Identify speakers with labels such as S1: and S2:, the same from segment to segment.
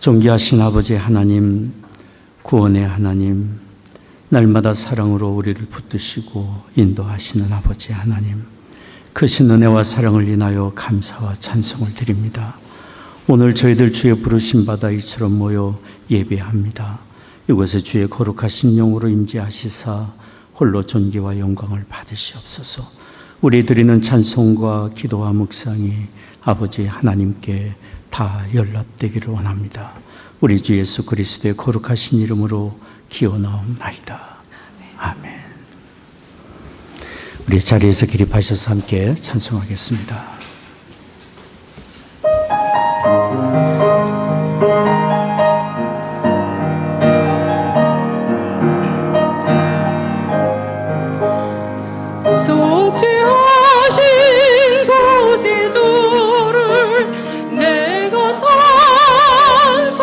S1: 존귀하신 아버지 하나님, 구원의 하나님, 날마다 사랑으로 우리를 붙드시고 인도하시는 아버지 하나님, 크신 은혜와 사랑을 인하여 감사와 찬송을 드립니다. 오늘 저희들 주의 부르심 받아 이처럼 모여 예배합니다. 이곳에 주의 거룩하신 영으로 임재하시사 홀로 존귀와 영광을 받으시옵소서. 우리 드리는 찬송과 기도와 묵상이 아버지 하나님께 다 연락되기를 원합니다. 우리 주 예수 그리스도의 거룩하신 이름으로 기원하옵나이다. 아멘. 우리 자리에서 기립하셔서 함께 찬송하겠습니다.
S2: 속죄하신 곳에 저를 내가 찬송하리라.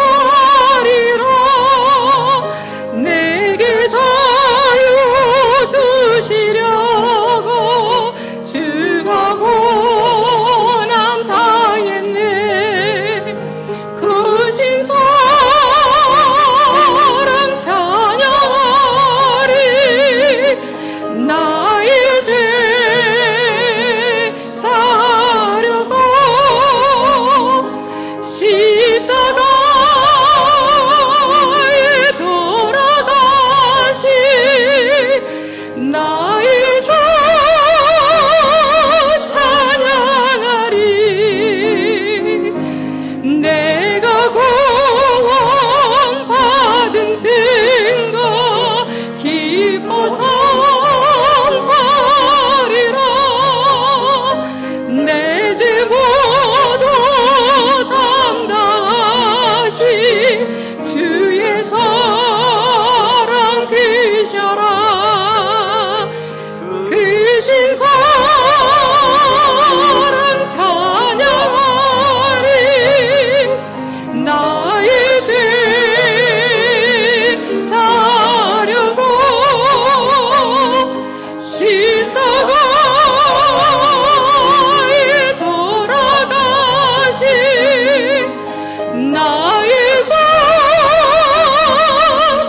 S2: 내게 자유 주시려고 주가 고난 당했네. 그 신사랑 찬양하리. 나의 죄 사려고 십자가에 돌아가신 나의 주 찬양하리. 내가 구원받은 증거 기뻐 전파리라. 내 죄 모두 담당하신 주의 사랑 크셔라. 크신 사랑 찬양하리. 나의 죄 사려고 십자가에 돌아가신 나의 주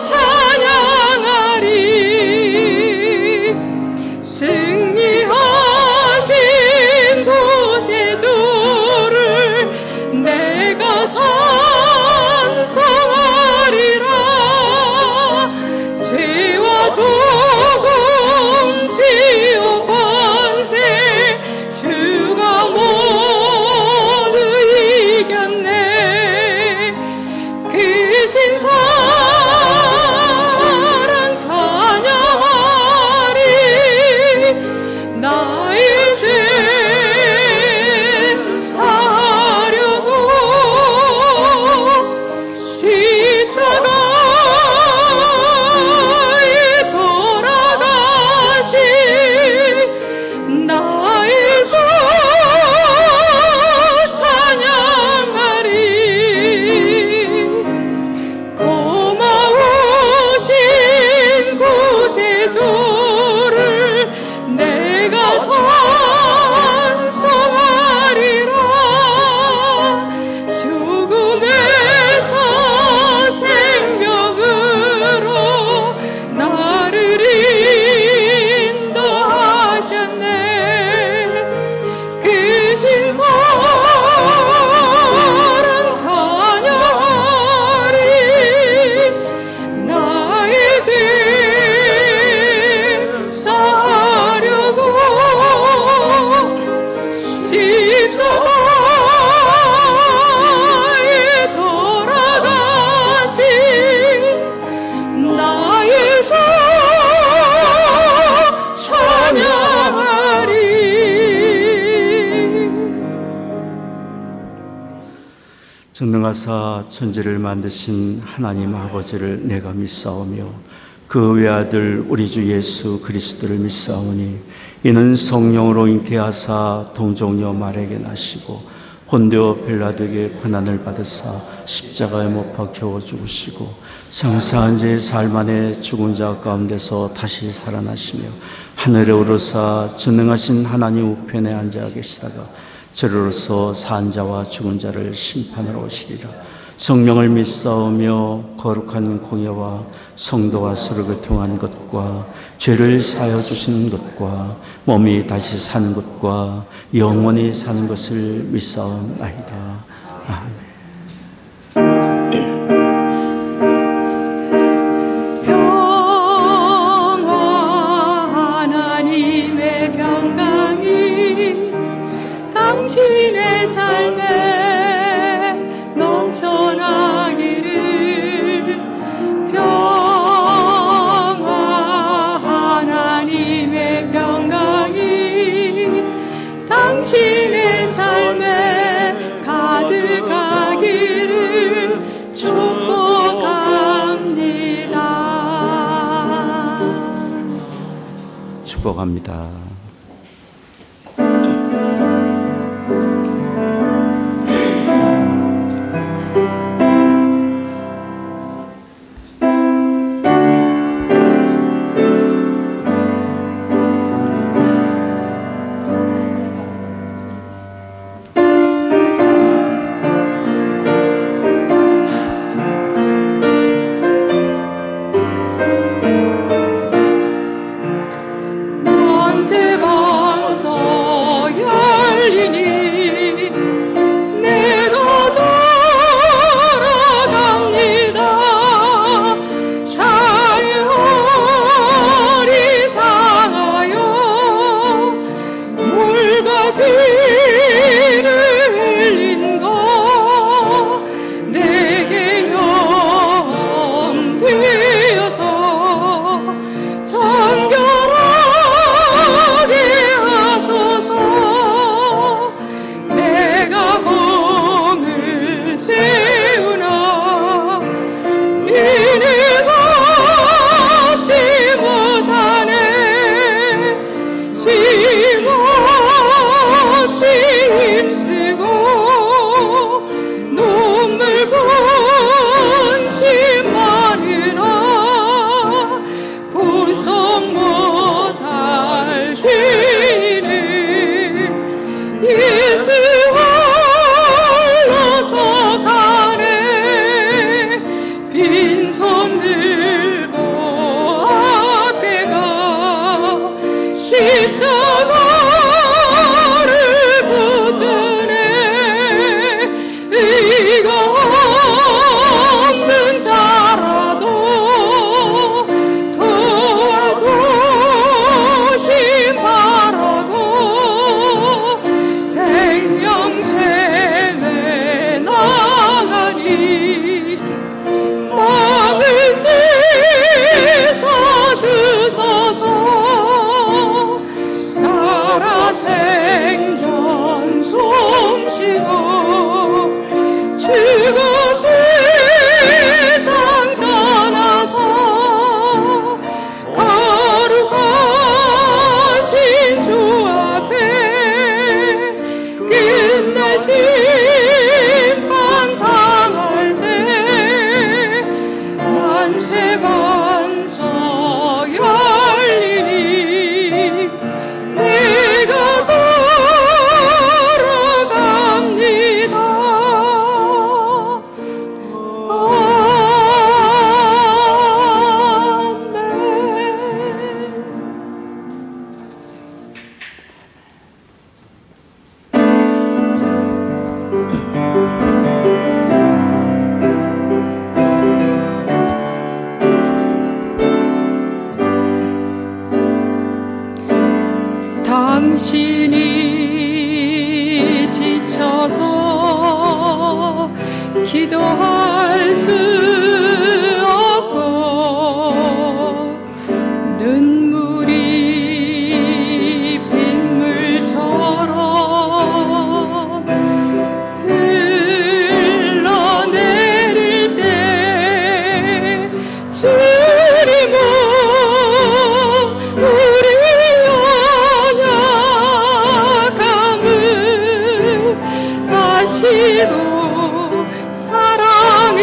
S2: 찬양하리. 승리하신 곳에 주를 내가 찬송하리라. 죄와 죽음 지옥 권세 주가 모두 이겼네. 크신 사랑 찬양하리. 나의 죄 사려고 십자가에 돌아가신 나의 주 찬양하리. 고마우신 곳에 주를 내가 찬송하리라. 죽음에서 생명으로 나를 인도하셨네. 크신 사랑 찬양하리. 나의 죄 사려고 십자가에 돌아가신 나의 주 찬양하리.
S1: 전능하사 천지를 만드신 하나님 아버지를 내가 믿사오며 그 외아들 우리 주 예수 그리스도를 믿사오니 이는 성령으로 잉태하사 동정녀 마리아에게 나시고 본디오 빌라도에게 고난을 받으사 십자가에 못 박혀 죽으시고 장사한 지 사흘 만에 죽은 자 가운데서 다시 살아나시며 하늘에 오르사 전능하신 하나님 우편에 앉아 계시다가 저로서 산 자와 죽은 자를 심판하러 오시리라. 성령을 믿사오며 거룩한 공예와 성도와 서로 교통하는 것과 죄를 사하여 주시는 것과 몸이 다시 사는 것과 영원히 사는 것을 믿사옵나이다. 아멘.
S2: 당신의 삶에 넘쳐나기를. 평화 하나님의 평강이 당신의 삶에 가득하기를 축복합니다.
S1: 축복합니다.
S2: 당신이 지쳐서 기도할 수 없고 눈물이 빗물처럼 흘러내릴 때 주님은 우리 연약함을 아시고 사랑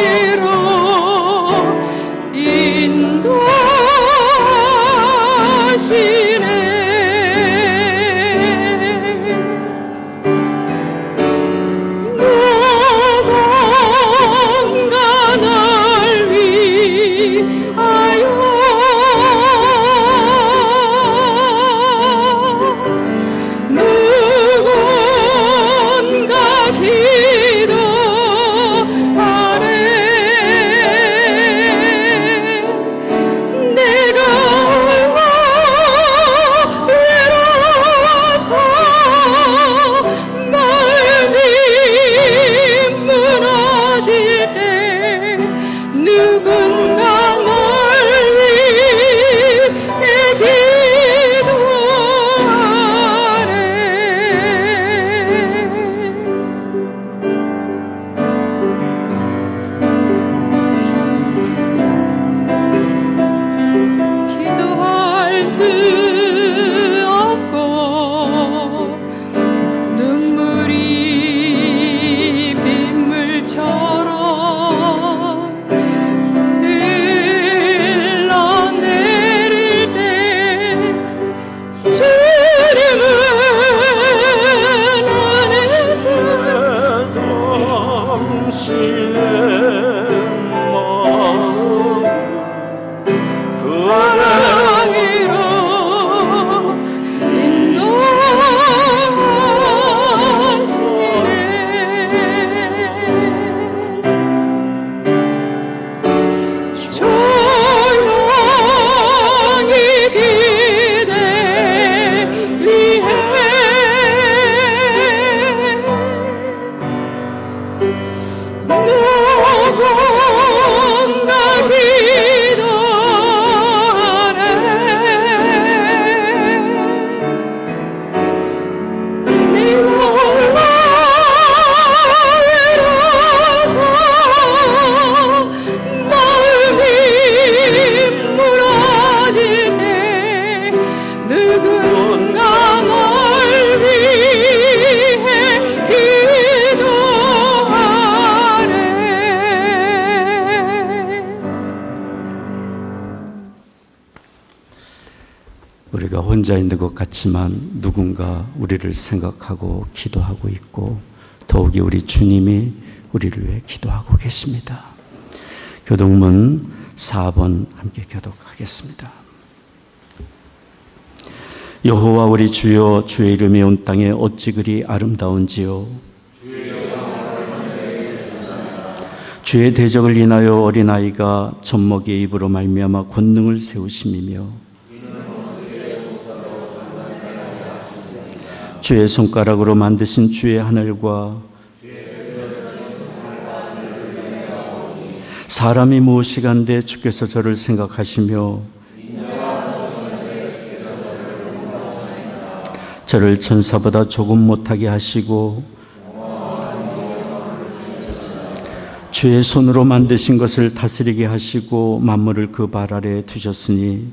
S1: 우리가 혼자 있는 것 같지만 누군가 우리를 생각하고 기도하고 있고 더욱이 우리 주님이 우리를 위해 기도하고 계십니다. 교독문 4번 함께 교독하겠습니다. 여호와 우리 주여, 주의 이름이 온 땅에 어찌 그리 아름다운지요. 주의 대적을 인하여 어린아이가 젖먹이의 입으로 말미암아 권능을 세우심이며 주의 손가락으로 만드신 주의 하늘과 사람이 무엇이간데 주께서 저를 생각하시며 저를 천사보다 조금 못하게 하시고 주의 손으로 만드신 것을 다스리게 하시고 만물을 그 발 아래에 두셨으니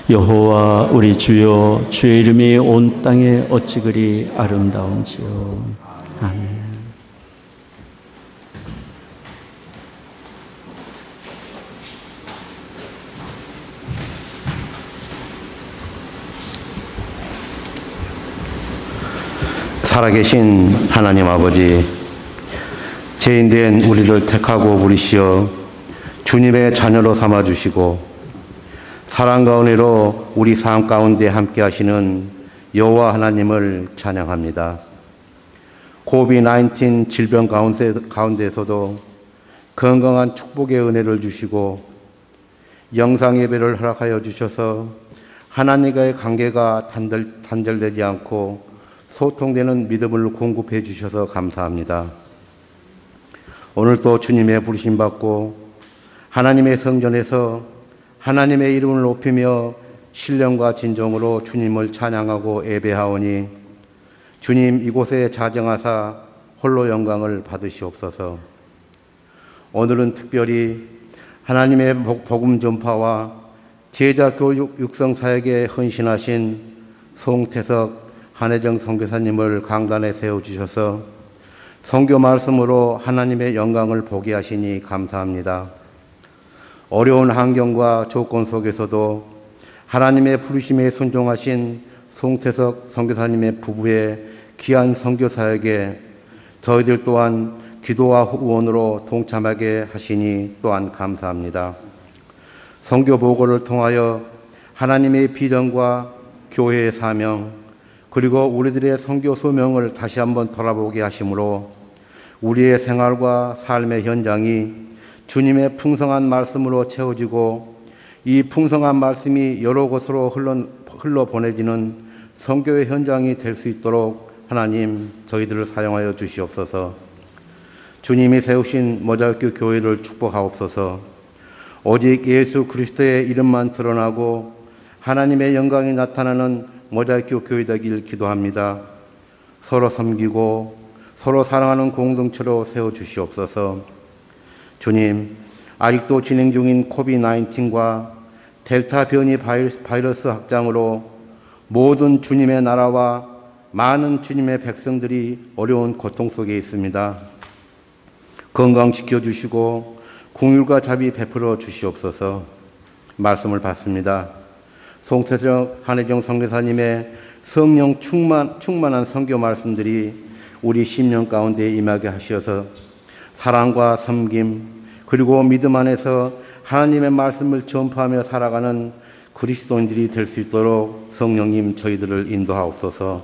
S1: 여호와 우리 주여, 주의 이름이 온 땅에 어찌 그리 아름다운지요. 아멘.
S3: 살아계신 하나님 아버지, 죄인된 우리를 택하고 부르시어 주님의 자녀로 삼아주시고 사랑과 은혜로 우리 삶 가운데 함께 하시는 여호와 하나님을 찬양합니다. 코비드-19 질병 가운데에서도 건강한 축복의 은혜를 주시고 영상 예배를 허락하여 주셔서 하나님과의 관계가 단절되지 않고 소통되는 믿음을 공급해 주셔서 감사합니다. 오늘 또 주님의 부르심 받고 하나님의 성전에서 하나님의 이름을 높이며 신령과 진정으로 주님을 찬양하고 예배하오니 주님 이곳에 자정하사 홀로 영광을 받으시옵소서. 오늘은 특별히 하나님의 복음 전파와 제자 교육 육성 사역에 헌신하신 송태석 한혜정 선교사님을 강단에 세워주셔서 선교 말씀으로 하나님의 영광을 보게 하시니 감사합니다. 어려운 환경과 조건 속에서도 하나님의 부르심에 순종하신 송태석 선교사님의 부부의 귀한 선교 사역에 저희들 또한 기도와 후원으로 동참하게 하시니 또한 감사합니다. 선교 보고를 통하여 하나님의 비전과 교회의 사명 그리고 우리들의 선교 소명을 다시 한번 돌아보게 하심으로 우리의 생활과 삶의 현장이 주님의 풍성한 말씀으로 채워지고 이 풍성한 말씀이 여러 곳으로 흘러 보내지는 선교의 현장이 될 수 있도록 하나님 저희들을 사용하여 주시옵소서. 주님이 세우신 모자교 교회를 축복하옵소서. 오직 예수 그리스도의 이름만 드러나고 하나님의 영광이 나타나는 모자교 교회 되길 기도합니다. 서로 섬기고 서로 사랑하는 공동체로 세워주시옵소서. 주님, 아직도 진행 중인 코비드-19과 델타 변이 바이러스 확장으로 모든 주님의 나라와 많은 주님의 백성들이 어려운 고통 속에 있습니다. 건강 지켜주시고 긍휼과 자비 베풀어 주시옵소서. 말씀을 받습니다. 송태정 한혜정 선교사님의 성령 충만한 선교 말씀들이 우리 심령 가운데 임하게 하시어서 사랑과 섬김 그리고 믿음 안에서 하나님의 말씀을 전파하며 살아가는 그리스도인들이 될 수 있도록 성령님 저희들을 인도하옵소서.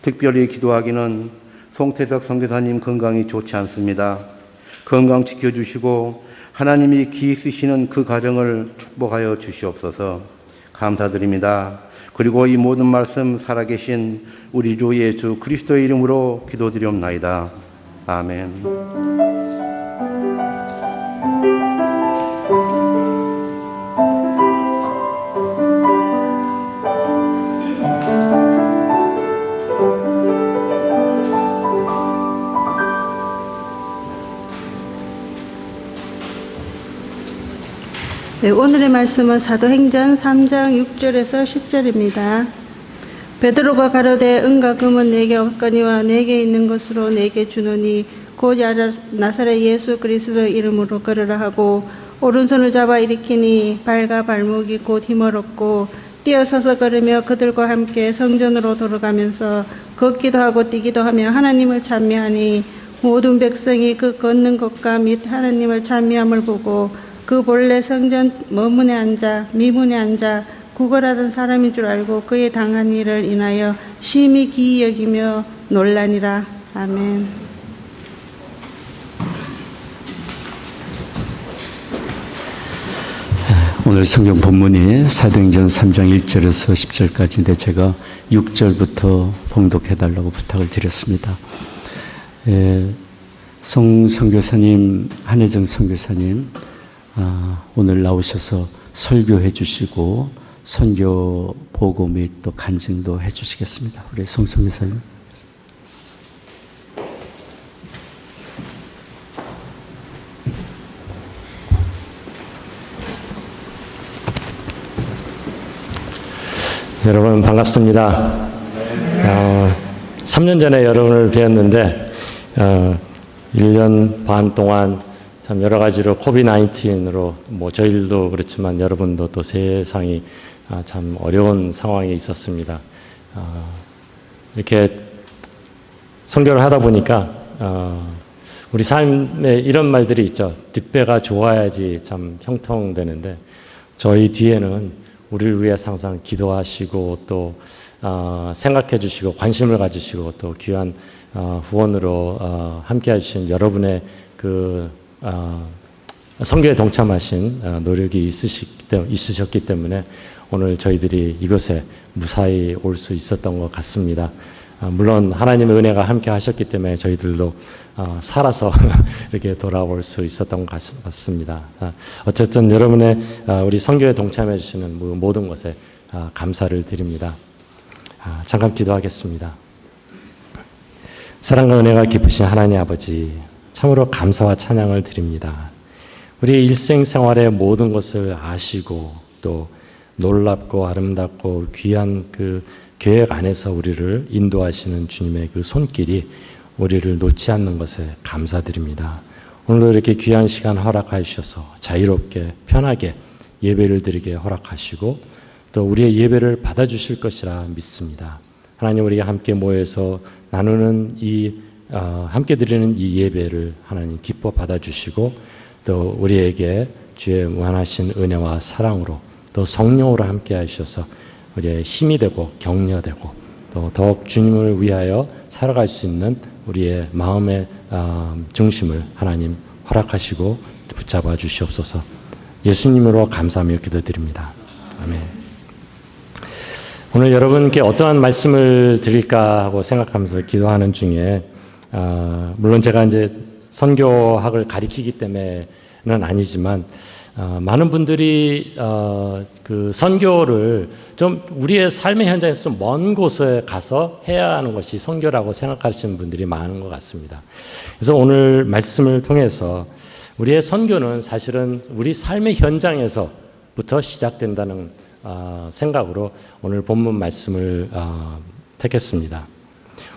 S3: 특별히 기도하기는 송태석 선교사님 건강이 좋지 않습니다. 건강 지켜주시고 하나님이 기 쓰시는 그 가정을 축복하여 주시옵소서. 감사드립니다. 그리고 이 모든 말씀 살아계신 우리 주 예수 그리스도의 이름으로 기도드리옵나이다. 아멘.
S4: 네, 오늘의 말씀은 사도행전 3장 6절에서 10절입니다. 베드로가 가로되 은과 금은 내게 없거니와 내게 있는 것으로 내게 주노니 곧 나사렛 예수 그리스도의 이름으로 걸으라 하고 오른손을 잡아 일으키니 발과 발목이 곧 힘을 얻고 뛰어서서 걸으며 그들과 함께 성전으로 돌아가면서 걷기도 하고 뛰기도 하며 하나님을 찬미하니 모든 백성이 그 걷는 것과 및 하나님을 찬미함을 보고 그 본래 성전 머문에 앉아 미문에 앉아 구걸하던 사람인 줄 알고 그의 당한 일을 인하여 심히 기이 여기며 놀라니라. 아멘.
S1: 오늘 성경 본문이 사도행전 3장 1절에서 10절까지인데 제가 6절부터 봉독해달라고 부탁을 드렸습니다. 송 선교사님, 한혜정 선교사님 오늘 나오셔서 설교해 주시고 선교 보고 및 또 간증도 해 주시겠습니다. 우리 송 선교사님.
S5: 여러분 반갑습니다. 3년 전에 여러분을 뵈었는데 1년 반 동안 참 여러 가지로 코비드-19으로 뭐 저희들도 그렇지만 여러분도 또 세상이 참 어려운 상황에 있었습니다. 이렇게 선교를 하다 보니까 우리 삶에 이런 말들이 있죠. 뒷배가 좋아야지 참 형통되는데 저희 뒤에는 우리를 위해 항상 기도하시고 또 생각해 주시고 관심을 가지시고 또 귀한 후원으로 함께 해주신 여러분의 그 선교에 동참하신 노력이 있으셨기 때문에 오늘 저희들이 이곳에 무사히 올 수 있었던 것 같습니다. 물론 하나님의 은혜가 함께 하셨기 때문에 저희들도 살아서 이렇게 돌아올 수 있었던 것 같습니다. 어쨌든 여러분의 우리 선교에 동참해 주시는 모든 것에 감사를 드립니다. 잠깐 기도하겠습니다. 사랑과 은혜가 깊으신 하나님 아버지, 참으로 감사와 찬양을 드립니다. 우리의 일생생활의 모든 것을 아시고 또 놀랍고 아름답고 귀한 그 계획 안에서 우리를 인도하시는 주님의 그 손길이 우리를 놓지 않는 것에 감사드립니다. 오늘도 이렇게 귀한 시간 허락해 주셔서 자유롭게 편하게 예배를 드리게 허락하시고 또 우리의 예배를 받아주실 것이라 믿습니다. 하나님, 우리가 함께 모여서 나누는 함께 드리는 이 예배를 하나님 기뻐 받아주시고 또 우리에게 주의 무한하신 은혜와 사랑으로 또 성령으로 함께 하셔서 우리의 힘이 되고 격려되고 또 더욱 주님을 위하여 살아갈 수 있는 우리의 마음의 중심을 하나님 허락하시고 붙잡아 주시옵소서. 예수님으로 감사하며 기도드립니다. 아멘. 오늘 여러분께 어떠한 말씀을 드릴까 하고 생각하면서 기도하는 중에 물론 제가 이제 선교학을 가리키기 때문에는 아니지만 많은 분들이 그 선교를 좀 우리의 삶의 현장에서 좀 먼 곳에 가서 해야 하는 것이 선교라고 생각하시는 분들이 많은 것 같습니다. 그래서 오늘 말씀을 통해서 우리의 선교는 사실은 우리 삶의 현장에서부터 시작된다는 생각으로 오늘 본문 말씀을 택했습니다.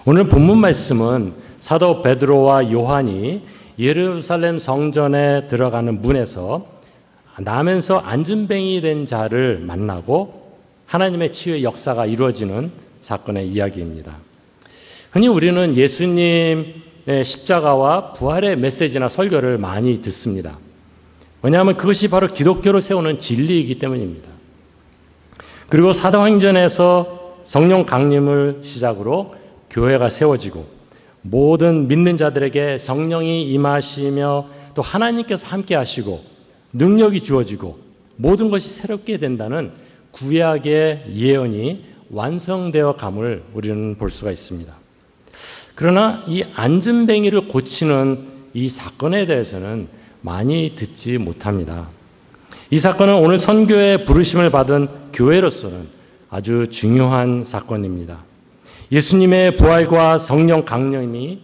S5: 오늘 본문 말씀은 사도 베드로와 요한이 예루살렘 성전에 들어가는 문에서 나면서 안진뱅이 된 자를 만나고 하나님의 치유의 역사가 이루어지는 사건의 이야기입니다. 흔히 우리는 예수님의 십자가와 부활의 메시지나 설교를 많이 듣습니다. 왜냐하면 그것이 바로 기독교를 세우는 진리이기 때문입니다. 그리고 사도행전에서 성령 강림을 시작으로 교회가 세워지고 모든 믿는 자들에게 성령이 임하시며 또 하나님께서 함께 하시고 능력이 주어지고 모든 것이 새롭게 된다는 구약의 예언이 완성되어 감을 우리는 볼 수가 있습니다. 그러나 이 안진뱅이를 고치는 이 사건에 대해서는 많이 듣지 못합니다. 이 사건은 오늘 선교에 부르심을 받은 교회로서는 아주 중요한 사건입니다. 예수님의 부활과 성령 강림이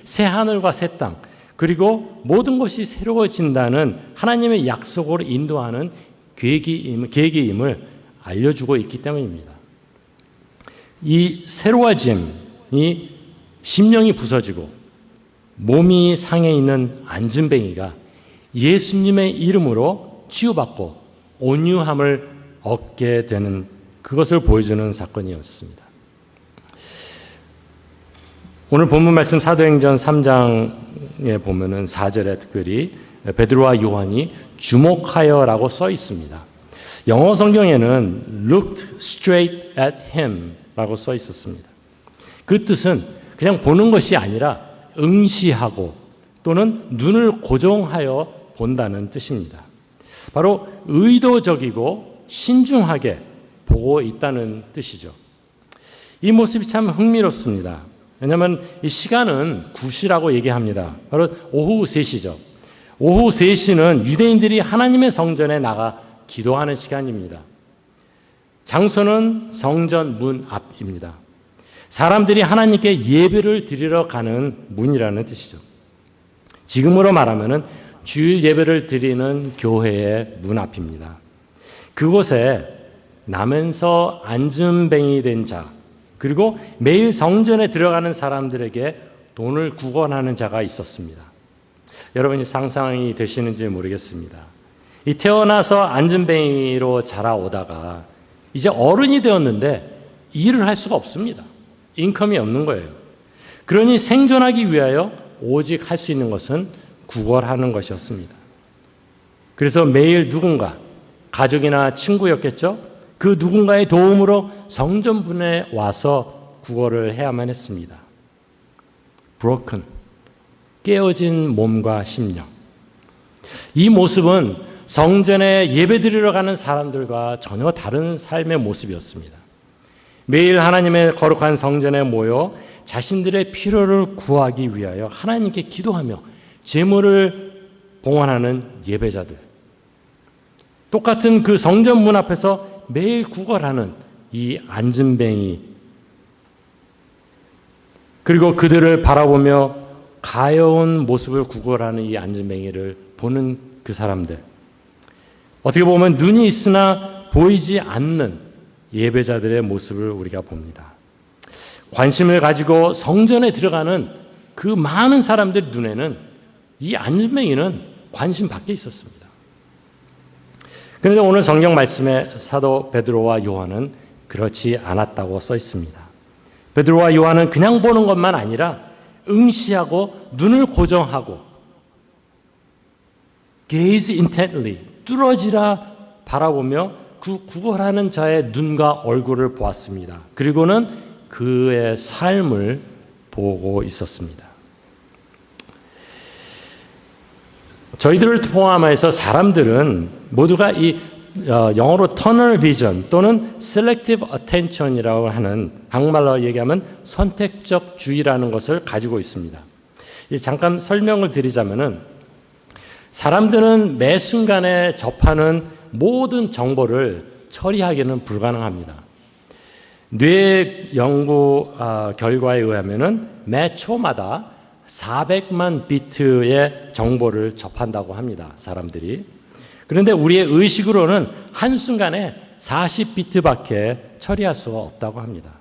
S5: 새 하늘과 새 땅, 그리고 모든 것이 새로워진다는 하나님의 약속으로 인도하는 계기임을 알려주고 있기 때문입니다. 이 새로워짐이 심령이 부서지고 몸이 상해 있는 안진뱅이가 예수님의 이름으로 치유받고 온유함을 얻게 되는 그것을 보여주는 사건이었습니다. 오늘 본문 말씀 사도행전 3장에 보면은 4절에 특별히 베드로와 요한이 주목하여라고 써 있습니다. 영어 성경에는 looked straight at him 라고 써 있었습니다. 그 뜻은 그냥 보는 것이 아니라 응시하고 또는 눈을 고정하여 본다는 뜻입니다. 바로 의도적이고 신중하게 보고 있다는 뜻이죠. 이 모습이 참 흥미롭습니다. 왜냐하면 이 시간은 9시라고 얘기합니다. 바로 오후 3시죠. 오후 3시는 유대인들이 하나님의 성전에 나가 기도하는 시간입니다. 장소는 성전 문 앞입니다. 사람들이 하나님께 예배를 드리러 가는 문이라는 뜻이죠. 지금으로 말하면 주일 예배를 드리는 교회의 문 앞입니다. 그곳에 나면서 안진뱅이 된 자, 그리고 매일 성전에 들어가는 사람들에게 돈을 구걸하는 자가 있었습니다. 여러분이 상상이 되시는지 모르겠습니다. 이 태어나서 안진뱅이로 자라오다가 이제 어른이 되었는데 일을 할 수가 없습니다. 인컴이 없는 거예요. 그러니 생존하기 위하여 오직 할 수 있는 것은 구걸하는 것이었습니다. 그래서 매일 누군가, 가족이나 친구였겠죠? 그 누군가의 도움으로 성전문에 와서 구걸을 해야만 했습니다. broken, 깨어진 몸과 심령. 이 모습은 성전에 예배드리러 가는 사람들과 전혀 다른 삶의 모습이었습니다. 매일 하나님의 거룩한 성전에 모여 자신들의 필요를 구하기 위하여 하나님께 기도하며 제물을 봉헌하는 예배자들. 똑같은 그 성전 문 앞에서 매일 구걸하는 이 안진뱅이, 그리고 그들을 바라보며 가여운 모습을 구걸하는 이 안진뱅이를 보는 그 사람들. 어떻게 보면 눈이 있으나 보이지 않는 예배자들의 모습을 우리가 봅니다. 관심을 가지고 성전에 들어가는 그 많은 사람들 눈에는 이 안진뱅이는 관심 밖에 있었습니다. 그런데 오늘 성경 말씀에 사도 베드로와 요한은 그렇지 않았다고 써 있습니다. 베드로와 요한은 그냥 보는 것만 아니라 응시하고 눈을 고정하고 gaze intently, 뚫어지라 바라보며 그 구걸하는 자의 눈과 얼굴을 보았습니다. 그리고는 그의 삶을 보고 있었습니다. 저희들을 포함해서 사람들은 모두가 이 영어로 tunnel vision 또는 selective attention이라고 하는 한국말로 얘기하면 선택적 주의라는 것을 가지고 있습니다. 잠깐 설명을 드리자면은 사람들은 매 순간에 접하는 모든 정보를 처리하기는 불가능합니다. 뇌 연구 결과에 의하면은 매 초마다 400만 비트의 정보를 접한다고 합니다. 사람들이. 그런데 우리의 의식으로는 한순간에 40비트밖에 처리할 수가 없다고 합니다.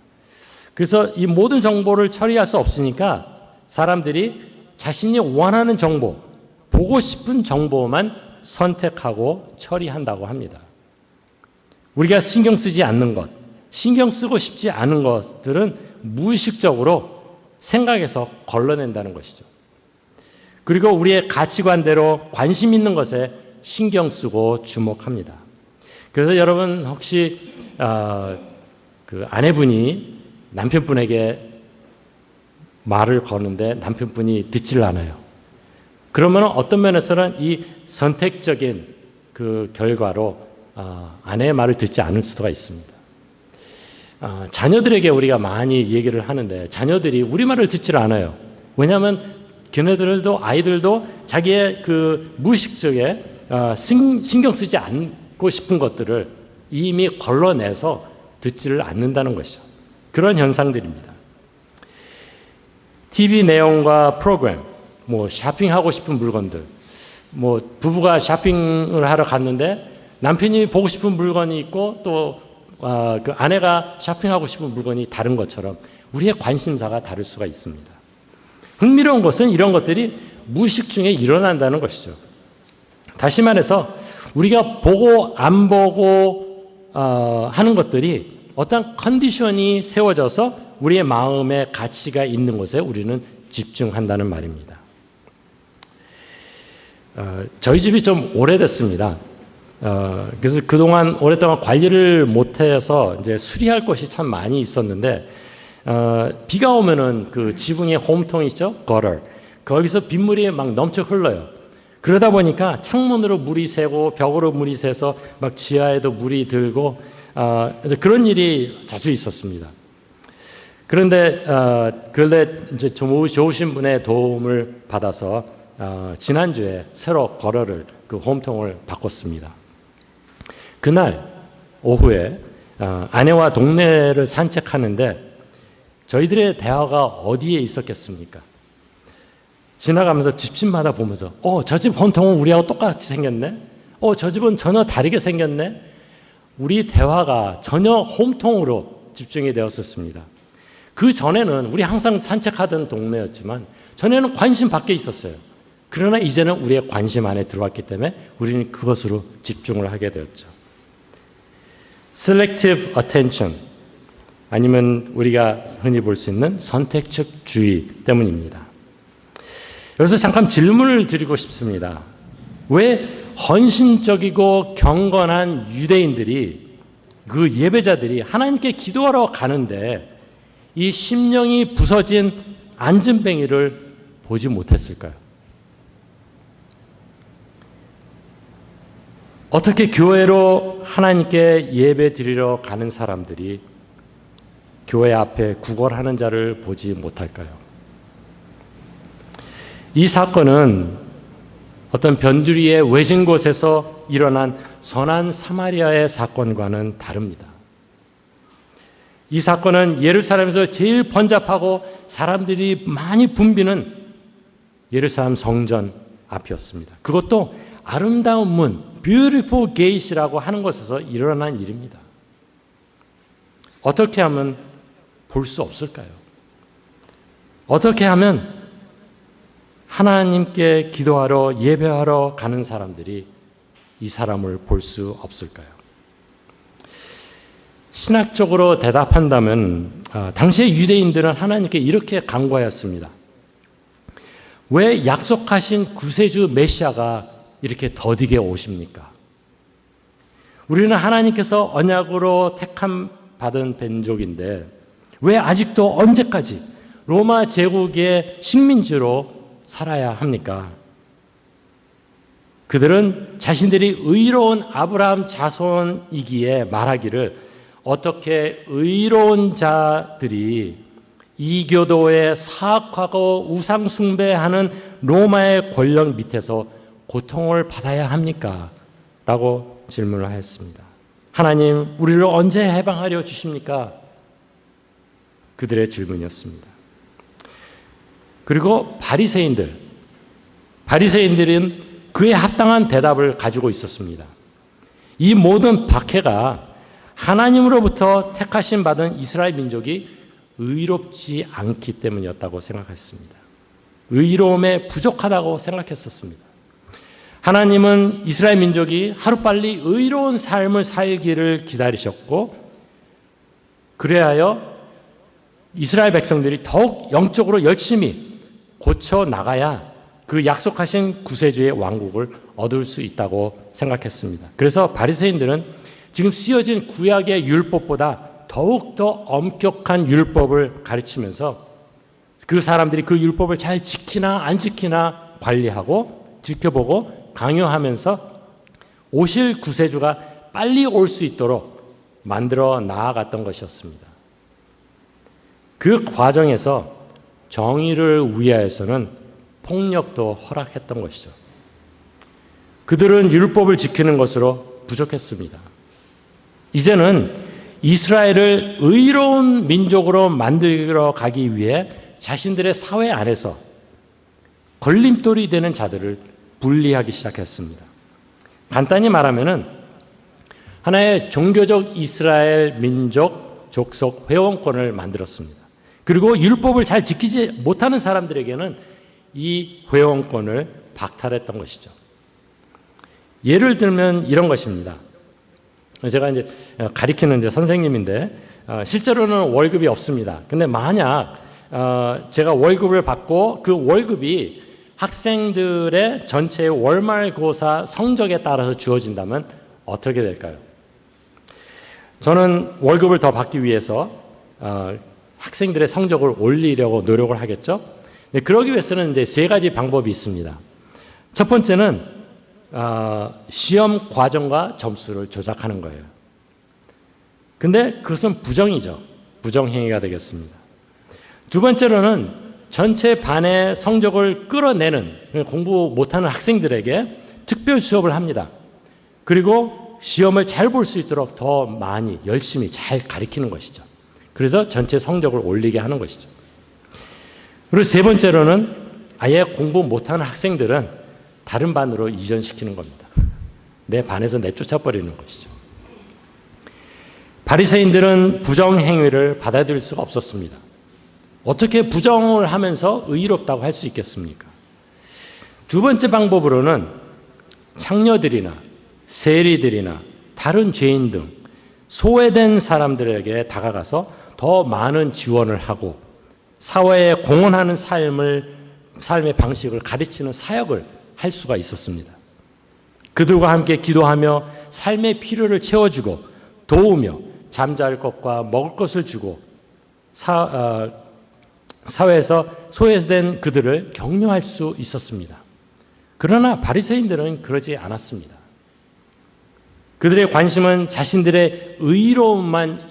S5: 그래서 이 모든 정보를 처리할 수 없으니까 사람들이 자신이 원하는 정보, 보고 싶은 정보만 선택하고 처리한다고 합니다. 우리가 신경 쓰지 않는 것, 신경 쓰고 싶지 않은 것들은 무의식적으로 생각해서 걸러낸다는 것이죠. 그리고 우리의 가치관대로 관심 있는 것에 신경 쓰고 주목합니다. 그래서 여러분 혹시 그 아내분이 남편분에게 말을 거는데 남편분이 듣질 않아요. 그러면 어떤 면에서는 이 선택적인 그 결과로 아내의 말을 듣지 않을 수가 있습니다. 자녀들에게 우리가 많이 얘기를 하는데 자녀들이 우리 말을 듣질 않아요. 왜냐하면 아이들도 자기의 그 무의식적에 신경 쓰지 않고 싶은 것들을 이미 걸러내서 듣지를 않는다는 것이죠. 그런 현상들입니다. TV 내용과 프로그램, 뭐 쇼핑하고 싶은 물건들, 뭐 부부가 쇼핑을 하러 갔는데 남편이 보고 싶은 물건이 있고 또 그 아내가 쇼핑하고 싶은 물건이 다른 것처럼 우리의 관심사가 다를 수가 있습니다. 흥미로운 것은 이런 것들이 무의식 중에 일어난다는 것이죠. 다시 말해서 우리가 보고 안 보고 하는 것들이 어떤 컨디션이 세워져서 우리의 마음의 가치가 있는 곳에 우리는 집중한다는 말입니다. 저희 집이 좀 오래됐습니다. 그래서 그동안 오랫동안 관리를 못해서 이제 수리할 것이 참 많이 있었는데 비가 오면은 그 지붕에 홈통 있죠? 거럴. 거기서 빗물이 막 넘쳐 흘러요. 그러다 보니까 창문으로 물이 새고 벽으로 물이 새서 막 지하에도 물이 들고 그래서 그런 일이 자주 있었습니다. 그런데 이제 좀 좋으신 분의 도움을 받아서 지난주에 새로 거럴을 그 홈통을 바꿨습니다. 그날 오후에 아내와 동네를 산책하는데 저희들의 대화가 어디에 있었겠습니까? 지나가면서 집집마다 보면서 저 집 홈통은 우리하고 똑같이 생겼네? 저 집은 전혀 다르게 생겼네? 우리 대화가 전혀 홈통으로 집중이 되었었습니다. 그 전에는 우리 항상 산책하던 동네였지만 전에는 관심 밖에 있었어요. 그러나 이제는 우리의 관심 안에 들어왔기 때문에 우리는 그것으로 집중을 하게 되었죠. Selective attention 아니면 우리가 흔히 볼 수 있는 선택적 주의 때문입니다. 여기서 잠깐 질문을 드리고 싶습니다. 왜 헌신적이고 경건한 유대인들이 그 예배자들이 하나님께 기도하러 가는데 이 심령이 부서진 안진뱅이를 보지 못했을까요? 어떻게 교회로 하나님께 예배 드리러 가는 사람들이 교회 앞에 구걸하는 자를 보지 못할까요? 이 사건은 어떤 변두리의 외진 곳에서 일어난 선한 사마리아의 사건과는 다릅니다. 이 사건은 예루살렘에서 제일 번잡하고 사람들이 많이 붐비는 예루살렘 성전 앞이었습니다. 그것도 아름다운 문, Beautiful Gate이라고 하는 곳에서 일어난 일입니다. 어떻게 하면 볼 수 없을까요? 어떻게 하면 하나님께 기도하러 예배하러 가는 사람들이 이 사람을 볼 수 없을까요? 신학적으로 대답한다면 당시의 유대인들은 하나님께 이렇게 간구하였습니다. 왜 약속하신 구세주 메시아가 이렇게 더디게 오십니까? 우리는 하나님께서 언약으로 택함 받은 민족인데 왜 아직도 언제까지 로마 제국의 식민지로 살아야 합니까? 그들은 자신들이 의로운 아브라함 자손이기에 말하기를 어떻게 의로운 자들이 이교도에 사악하고 우상 숭배하는 로마의 권력 밑에서 고통을 받아야 합니까? 라고 질문을 하였습니다. 하나님, 우리를 언제 해방하려 주십니까? 그들의 질문이었습니다. 그리고 바리새인들은 그에 합당한 대답을 가지고 있었습니다. 이 모든 박해가 하나님으로부터 택하심 받은 이스라엘 민족이 의롭지 않기 때문이었다고 생각했습니다. 의로움에 부족하다고 생각했었습니다. 하나님은 이스라엘 민족이 하루빨리 의로운 삶을 살기를 기다리셨고, 그래야 이스라엘 백성들이 더욱 영적으로 열심히 고쳐 나가야 그 약속하신 구세주의 왕국을 얻을 수 있다고 생각했습니다. 그래서 바리새인들은 지금 쓰여진 구약의 율법보다 더욱더 엄격한 율법을 가르치면서 그 사람들이 그 율법을 잘 지키나 안 지키나 관리하고 지켜보고 강요하면서 오실 구세주가 빨리 올 수 있도록 만들어 나아갔던 것이었습니다. 그 과정에서 정의를 위하여서는 폭력도 허락했던 것이죠. 그들은 율법을 지키는 것으로 부족했습니다. 이제는 이스라엘을 의로운 민족으로 만들어 가기 위해 자신들의 사회 안에서 걸림돌이 되는 자들을 분리하기 시작했습니다. 간단히 말하면은 하나의 종교적 이스라엘 민족 족속 회원권을 만들었습니다. 그리고 율법을 잘 지키지 못하는 사람들에게는 이 회원권을 박탈했던 것이죠. 예를 들면 이런 것입니다. 제가 이제 가리키는 이제 선생님인데 실제로는 월급이 없습니다. 근데 만약 제가 월급을 받고 그 월급이 학생들의 전체 월말고사 성적에 따라서 주어진다면 어떻게 될까요? 저는 월급을 더 받기 위해서 학생들의 성적을 올리려고 노력을 하겠죠. 그러기 위해서는 이제 세 가지 방법이 있습니다. 첫 번째는 시험 과정과 점수를 조작하는 거예요. 근데 그것은 부정이죠. 부정행위가 되겠습니다. 두 번째로는 전체 반의 성적을 끌어내는 공부 못하는 학생들에게 특별 수업을 합니다. 그리고 시험을 잘 볼 수 있도록 더 많이 열심히 잘 가르치는 것이죠. 그래서 전체 성적을 올리게 하는 것이죠. 그리고 세 번째로는 아예 공부 못하는 학생들은 다른 반으로 이전시키는 겁니다. 내 반에서 내쫓아버리는 것이죠. 바리새인들은 부정행위를 받아들일 수가 없었습니다. 어떻게 부정을 하면서 의롭다고 할 수 있겠습니까? 두 번째 방법으로는 창녀들이나 세리들이나 다른 죄인 등 소외된 사람들에게 다가가서 더 많은 지원을 하고 사회에 공헌하는 삶의 방식을 가르치는 사역을 할 수가 있었습니다. 그들과 함께 기도하며 삶의 필요를 채워주고 도우며 잠잘 것과 먹을 것을 주고 사회에서 소외된 그들을 격려할 수 있었습니다. 그러나 바리새인들은 그러지 않았습니다. 그들의 관심은 자신들의 의로움만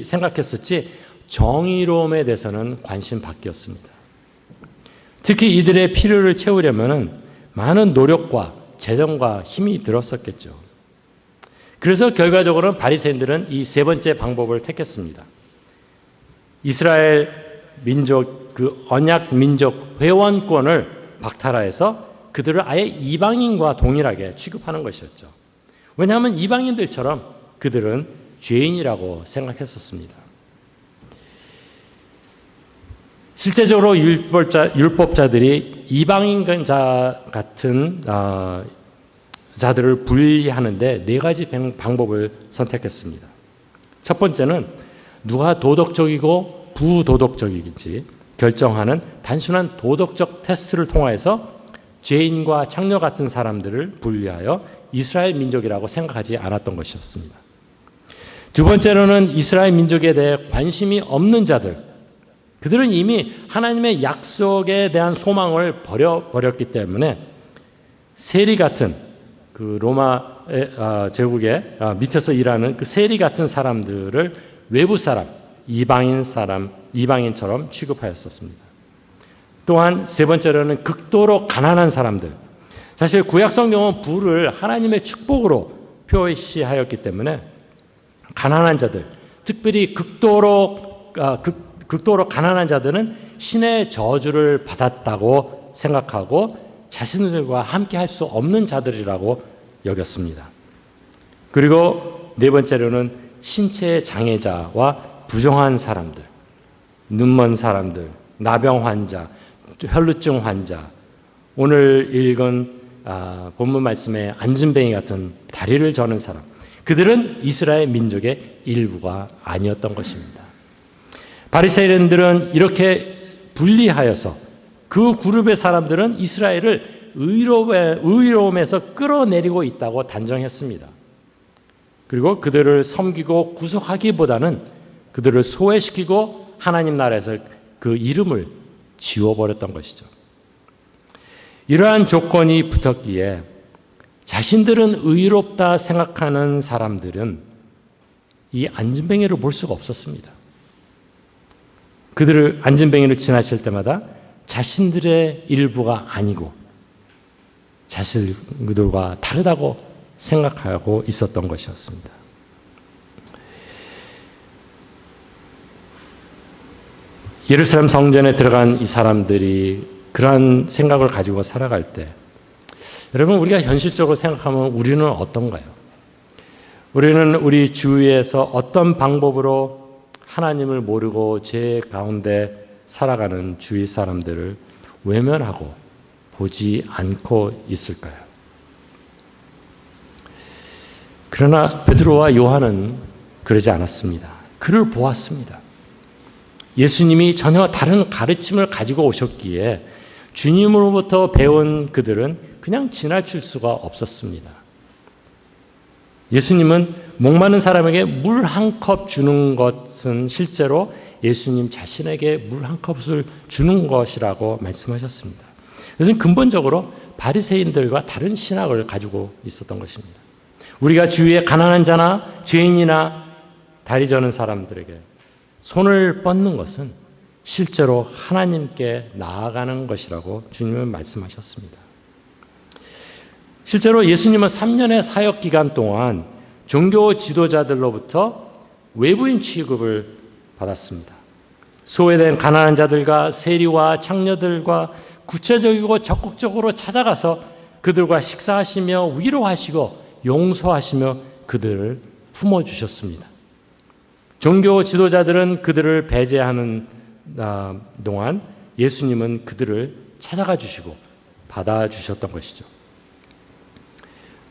S5: 생각했었지 정의로움에 대해서는 관심 밖이었습니다. 특히 이들의 필요를 채우려면 많은 노력과 재정과 힘이 들었었겠죠. 그래서 결과적으로는 바리새인들은 이 세 번째 방법을 택했습니다. 이스라엘 민족, 그 언약 민족 회원권을 박탈하여서 그들을 아예 이방인과 동일하게 취급하는 것이었죠. 왜냐하면 이방인들처럼 그들은 죄인이라고 생각했었습니다. 실제적으로 율법자들이 이방인자 같은 자들을 분리하는데 네 가지 방법을 선택했습니다. 첫 번째는 누가 도덕적이고 부도덕적인지 결정하는 단순한 도덕적 테스트를 통해서 죄인과 창녀 같은 사람들을 분리하여 이스라엘 민족이라고 생각하지 않았던 것이었습니다. 두 번째로는 이스라엘 민족에 대해 관심이 없는 자들, 그들은 이미 하나님의 약속에 대한 소망을 버렸기 때문에 세리 같은 그 로마 제국의 밑에서 일하는 그 세리 같은 사람들을 외부 사람, 이방인처럼 취급하였었습니다. 또한 세 번째로는 극도로 가난한 사람들. 사실 구약 성경은 부를 하나님의 축복으로 표시하였기 때문에 가난한 자들, 특별히 극도로 가난한 자들은 신의 저주를 받았다고 생각하고 자신들과 함께 할 수 없는 자들이라고 여겼습니다. 그리고 네 번째로는 신체 장애자와 부정한 사람들, 눈먼 사람들, 나병 환자, 혈루증 환자, 오늘 읽은 본문 말씀에 안진뱅이 같은 다리를 저는 사람, 그들은 이스라엘 민족의 일부가 아니었던 것입니다. 바리새인들은 이렇게 분리하여서 그 그룹의 사람들은 이스라엘을 의로움에서 끌어내리고 있다고 단정했습니다. 그리고 그들을 섬기고 구속하기보다는 그들을 소외시키고 하나님 나라에서 그 이름을 지워버렸던 것이죠. 이러한 조건이 붙었기에 자신들은 의롭다 생각하는 사람들은 이 안진뱅이를 볼 수가 없었습니다. 그들을 안진뱅이를 지나칠 때마다 자신들의 일부가 아니고 자신들과 다르다고 생각하고 있었던 것이었습니다. 예루살렘 성전에 들어간 이 사람들이 그러한 생각을 가지고 살아갈 때, 여러분, 우리가 현실적으로 생각하면 우리는 어떤가요? 우리는 우리 주위에서 어떤 방법으로 하나님을 모르고 죄 가운데 살아가는 주위 사람들을 외면하고 보지 않고 있을까요? 그러나 베드로와 요한은 그러지 않았습니다. 그를 보았습니다. 예수님이 전혀 다른 가르침을 가지고 오셨기에 주님으로부터 배운 그들은 그냥 지나칠 수가 없었습니다. 예수님은 목마른 사람에게 물 한 컵 주는 것은 실제로 예수님 자신에게 물 한 컵을 주는 것이라고 말씀하셨습니다. 그래서 근본적으로 바리새인들과 다른 신학을 가지고 있었던 것입니다. 우리가 주위에 가난한 자나 죄인이나 다리 저는 사람들에게 손을 뻗는 것은 실제로 하나님께 나아가는 것이라고 주님은 말씀하셨습니다. 실제로 예수님은 3년의 사역 기간 동안 종교 지도자들로부터 외부인 취급을 받았습니다. 소외된 가난한 자들과 세리와 창녀들과 구체적이고 적극적으로 찾아가서 그들과 식사하시며 위로하시고 용서하시며 그들을 품어주셨습니다. 종교 지도자들은 그들을 배제하는 동안 예수님은 그들을 찾아가 주시고 받아주셨던 것이죠.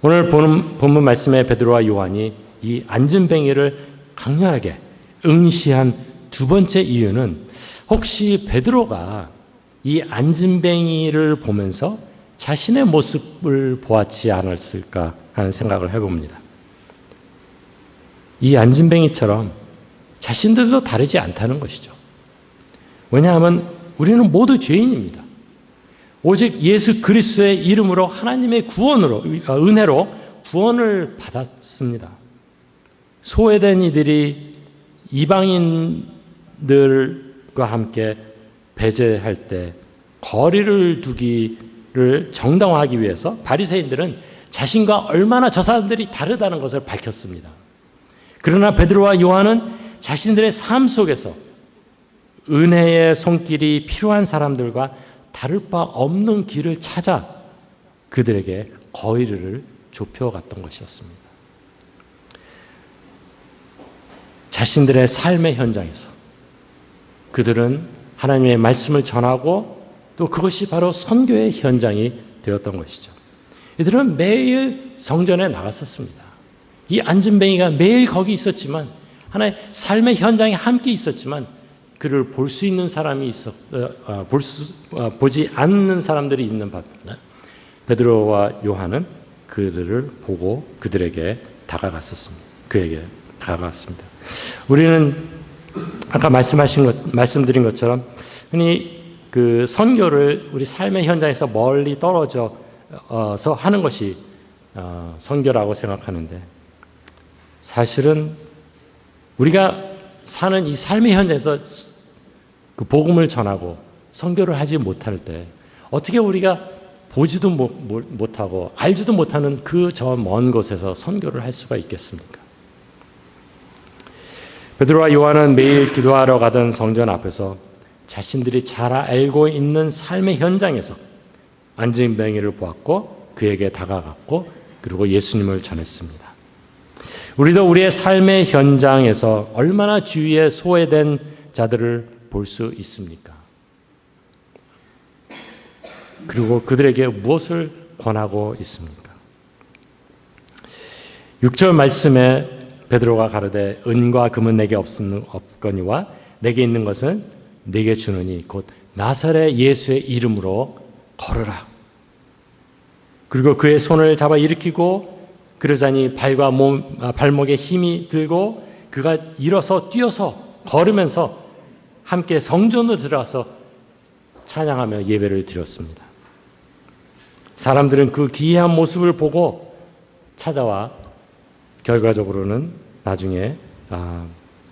S5: 오늘 본문 말씀에 베드로와 요한이 이 안진뱅이를 강렬하게 응시한 두 번째 이유는 혹시 베드로가 이 안진뱅이를 보면서 자신의 모습을 보았지 않았을까 하는 생각을 해봅니다. 이 안진뱅이처럼 자신들도 다르지 않다는 것이죠. 왜냐하면 우리는 모두 죄인입니다. 오직 예수 그리스도의 이름으로 하나님의 은혜로 구원을 받았습니다. 소외된 이들이 이방인들과 함께 배제할 때 거리를 두기를 정당화하기 위해서 바리새인들은 자신과 얼마나 저 사람들이 다르다는 것을 밝혔습니다. 그러나 베드로와 요한은 자신들의 삶 속에서 은혜의 손길이 필요한 사람들과 다를 바 없는 길을 찾아 그들에게 거리를 좁혀갔던 것이었습니다. 자신들의 삶의 현장에서 그들은 하나님의 말씀을 전하고 또 그것이 바로 선교의 현장이 되었던 것이죠. 이들은 매일 성전에 나갔었습니다. 이 안진뱅이가 매일 거기 있었지만 하나의 삶의 현장에 함께 있었지만 그를 볼 수 있는 사람이 보지 않는 사람들이 있는 반면에 베드로와 요한은 그들을 보고 그들에게 다가갔었습니다. 그에게 다가갔습니다. 우리는 아까 말씀드린 것처럼 흔히 그 선교를 우리 삶의 현장에서 멀리 떨어져서 하는 것이 선교라고 생각하는데 사실은 우리가 사는 이 삶의 현장에서 그 복음을 전하고 선교를 하지 못할 때 어떻게 우리가 보지도 못하고 알지도 못하는 그 저 먼 곳에서 선교를 할 수가 있겠습니까? 베드로와 요한은 매일 기도하러 가던 성전 앞에서 자신들이 잘 알고 있는 삶의 현장에서 안진뱅이를 보았고 그에게 다가갔고 그리고 예수님을 전했습니다. 우리도 우리의 삶의 현장에서 얼마나 주위에 소외된 자들을 볼 수 있습니까? 그리고 그들에게 무엇을 권하고 있습니까? 6절 말씀에 베드로가 가로되 은과 금은 내게 없거니와 내게 있는 것은 내게 주노니 곧 나사렛 예수의 이름으로 걸으라. 그리고 그의 손을 잡아 일으키고 그러자니 발과 발목에 힘이 들고 그가 일어서 뛰어서 걸으면서 함께 성전으로 들어가서 찬양하며 예배를 드렸습니다. 사람들은 그 기이한 모습을 보고 찾아와 결과적으로는 나중에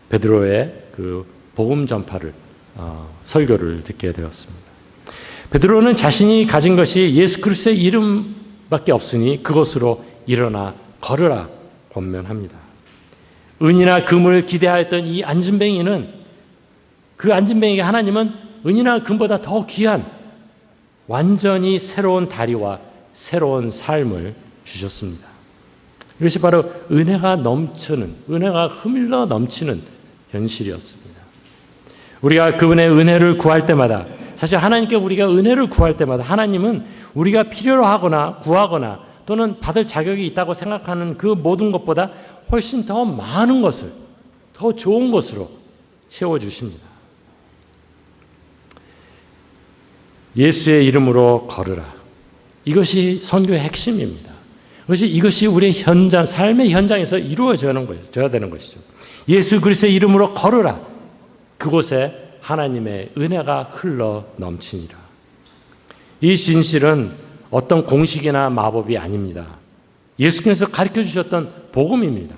S5: 베드로의 그 복음 전파를 설교를 듣게 되었습니다. 베드로는 자신이 가진 것이 예수 그리스도의 이름밖에 없으니 그것으로 일어나 걸으라 권면합니다. 은이나 금을 기대하였던 이 안진뱅이는 그 안진뱅이에게 하나님은 은이나 금보다 더 귀한 완전히 새로운 다리와 새로운 삶을 주셨습니다. 이것이 바로 은혜가 넘치는, 은혜가 흐밀러 넘치는 현실이었습니다. 우리가 그분의 은혜를 구할 때마다, 사실 하나님께 우리가 은혜를 구할 때마다 하나님은 우리가 필요로 하거나 구하거나 또는 받을 자격이 있다고 생각하는 그 모든 것보다 훨씬 더 많은 것을, 더 좋은 것으로 채워주십니다. 예수의 이름으로 걸으라. 이것이 선교의 핵심입니다. 이것이 우리의 현장, 삶의 현장에서 이루어져야 되는 것이죠. 예수 그리스도의 이름으로 걸으라. 그곳에 하나님의 은혜가 흘러 넘치니라. 이 진실은 어떤 공식이나 마법이 아닙니다. 예수께서 가르쳐 주셨던 복음입니다.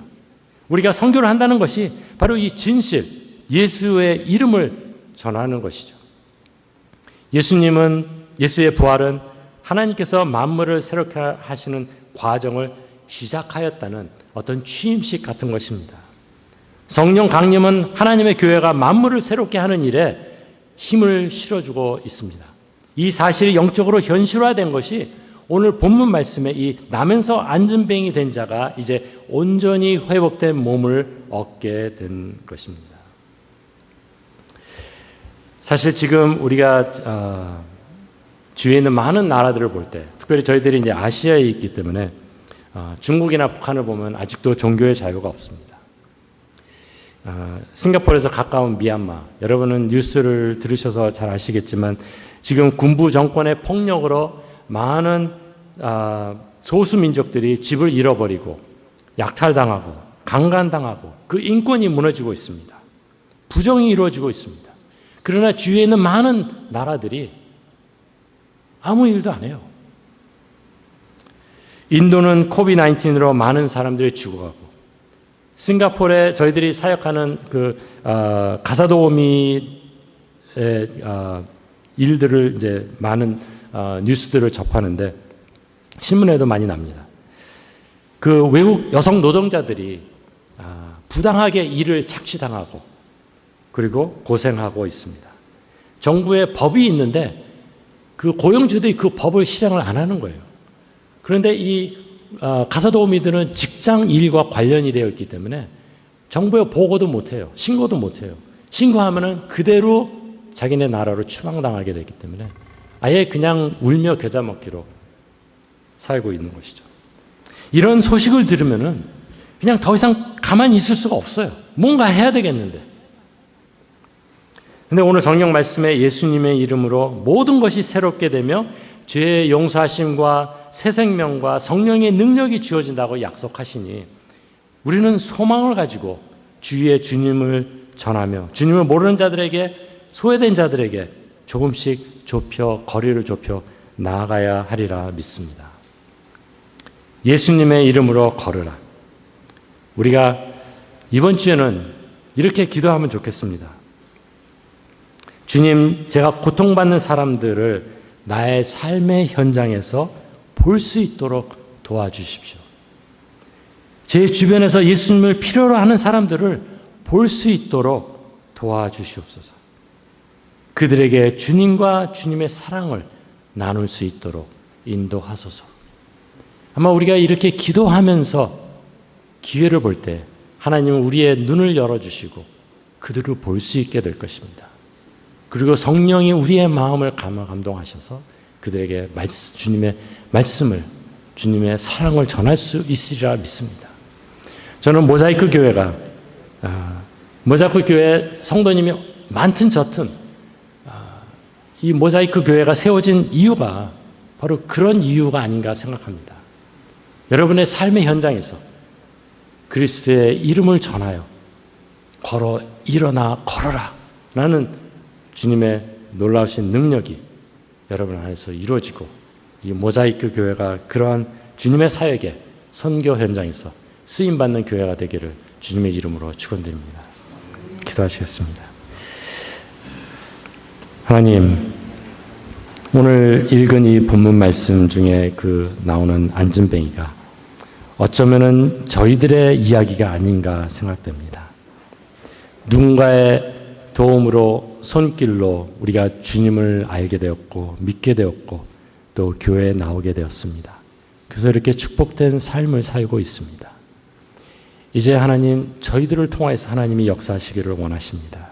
S5: 우리가 선교를 한다는 것이 바로 이 진실, 예수의 이름을 전하는 것이죠. 예수의 부활은 하나님께서 만물을 새롭게 하시는 과정을 시작하였다는 어떤 취임식 같은 것입니다. 성령 강림은 하나님의 교회가 만물을 새롭게 하는 일에 힘을 실어주고 있습니다. 이 사실이 영적으로 현실화된 것이 오늘 본문 말씀에 이 나면서 안진뱅이 된 자가 이제 온전히 회복된 몸을 얻게 된 것입니다. 사실 지금 우리가 주위에 있는 많은 나라들을 볼 때, 특별히 저희들이 이제 아시아에 있기 때문에 중국이나 북한을 보면 아직도 종교의 자유가 없습니다. 싱가포르에서 가까운 미얀마, 여러분은 뉴스를 들으셔서 잘 아시겠지만 지금 군부 정권의 폭력으로 많은 소수 민족들이 집을 잃어버리고 약탈당하고 강간당하고 그 인권이 무너지고 있습니다. 부정이 이루어지고 있습니다. 그러나 주위에 있는 많은 나라들이 아무 일도 안 해요. 인도는 코비드-19으로 많은 사람들이 죽어가고, 싱가포르에 저희들이 사역하는 그 가사도우미의 일들을 이제 많은 뉴스들을 접하는데 신문에도 많이 납니다. 그 외국 여성 노동자들이 부당하게 일을 착취당하고 그리고 고생하고 있습니다. 정부의 법이 있는데 그 고용주들이 그 법을 실행을 안 하는 거예요. 그런데 이 가사도우미들은 직장 일과 관련이 되어 있기 때문에 정부에 보고도 못해요. 신고도 못해요. 신고하면은 그대로 자기네 나라로 추방당하게 되기 때문에 아예 그냥 울며 겨자 먹기로 살고 있는 것이죠. 이런 소식을 들으면은 그냥 더 이상 가만히 있을 수가 없어요. 뭔가 해야 되겠는데. 근데 오늘 성경 말씀에 예수님의 이름으로 모든 것이 새롭게 되며 죄의 용서하심과 새 생명과 성령의 능력이 주어진다고 약속하시니 우리는 소망을 가지고 주위에 주님을 전하며 주님을 모르는 자들에게, 소외된 자들에게 조금씩 거리를 좁혀 나아가야 하리라 믿습니다. 예수님의 이름으로 걸으라. 우리가 이번 주에는 이렇게 기도하면 좋겠습니다. 주님, 제가 고통받는 사람들을 나의 삶의 현장에서 볼 수 있도록 도와주십시오. 제 주변에서 예수님을 필요로 하는 사람들을 볼 수 있도록 도와주시옵소서. 그들에게 주님과 주님의 사랑을 나눌 수 있도록 인도하소서. 아마 우리가 이렇게 기도하면서 기회를 볼 때 하나님은 우리의 눈을 열어주시고 그들을 볼 수 있게 될 것입니다. 그리고 성령이 우리의 마음을 감동하셔서 그들에게 주님의 말씀을, 주님의 사랑을 전할 수 있으리라 믿습니다. 저는 모자이크 교회가 모자이크 교회 성도님이 많든 적든 이 모자이크 교회가 세워진 이유가 바로 그런 이유가 아닌가 생각합니다. 여러분의 삶의 현장에서 그리스도의 이름을 전하여 일어나 걸어라 라는 주님의 놀라우신 능력이 여러분 안에서 이루어지고 이 모자이크 교회가 그러한 주님의 사역에 선교 현장에서 쓰임받는 교회가 되기를 주님의 이름으로 축원드립니다. 기도하시겠습니다. 하나님, 오늘 읽은 이 본문 말씀 중에 나오는 안진뱅이가 어쩌면은 저희들의 이야기가 아닌가 생각됩니다. 누군가의 도움으로 손길로 우리가 주님을 알게 되었고 믿게 되었고 또 교회에 나오게 되었습니다. 그래서 이렇게 축복된 삶을 살고 있습니다. 이제 하나님, 저희들을 통해서 하나님이 역사하시기를 원하십니다.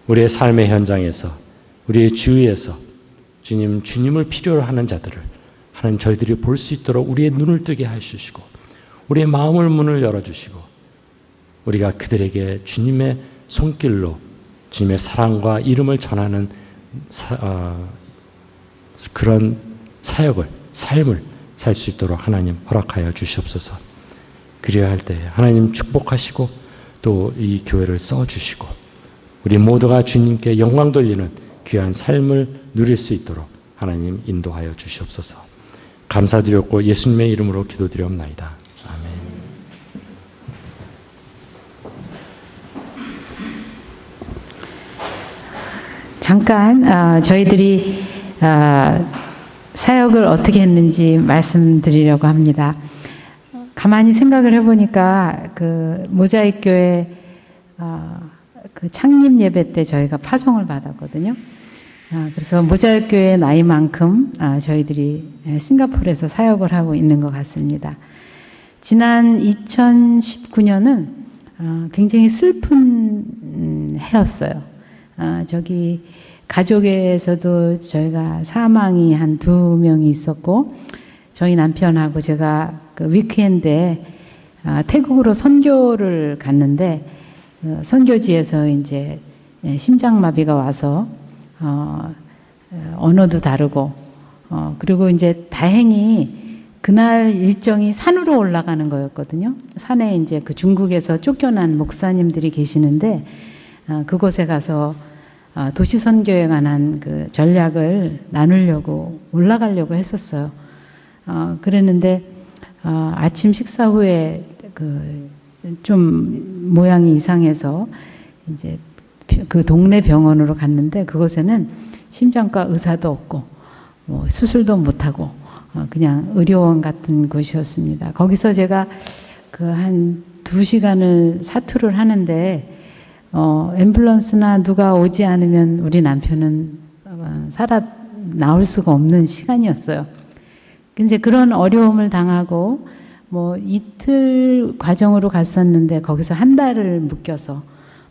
S5: 우리의 삶의 현장에서, 우리의 주위에서 주님을 필요로 하는 자들을 하나님 저희들이 볼 수 있도록 우리의 눈을 뜨게 해주시고 우리의 마음을 문을 열어주시고 우리가 그들에게 주님의 손길로 주님의 사랑과 이름을 전하는 그런 사역을, 삶을 살 수 있도록 하나님 허락하여 주시옵소서. 그래야 할 때 하나님 축복하시고 또 이 교회를 써주시고 우리 모두가 주님께 영광 돌리는 귀한 삶을 누릴 수 있도록 하나님 인도하여 주시옵소서. 감사드렸고 예수님의 이름으로 기도드리옵나이다. 아멘.
S6: 잠깐 저희들이 사역을 어떻게 했는지 말씀드리려고 합니다. 가만히 생각을 해보니까 모자이크 교회 창립 예배 때 저희가 파송을 받았거든요. 그래서 모자이크 교회 나이만큼 저희들이 싱가포르에서 사역을 하고 있는 것 같습니다. 지난 2019년은 굉장히 슬픈 해였어요. 저기 가족에서도 저희가 사망이 한 2명이 있었고 저희 남편하고 제가 위크엔드에 태국으로 선교를 갔는데 선교지에서 이제 심장마비가 와서 언어도 다르고 그리고 이제 다행히 그날 일정이 산으로 올라가는 거였거든요. 산에 이제 중국에서 쫓겨난 목사님들이 계시는데 그곳에 가서 도시 선교에 관한 전략을 나누려고 올라가려고 했었어요. 그랬는데 아침 식사 후에 좀 모양이 이상해서 이제 그 동네 병원으로 갔는데 그곳에는 심장과 의사도 없고 뭐 수술도 못하고 그냥 의료원 같은 곳이었습니다. 거기서 제가 한 2시간을 사투를 하는데 앰뷸런스나 누가 오지 않으면 우리 남편은 살아 나올 수가 없는 시간이었어요. 이제 그런 어려움을 당하고 뭐 이틀 과정으로 갔었는데 거기서 한 달을 묶여서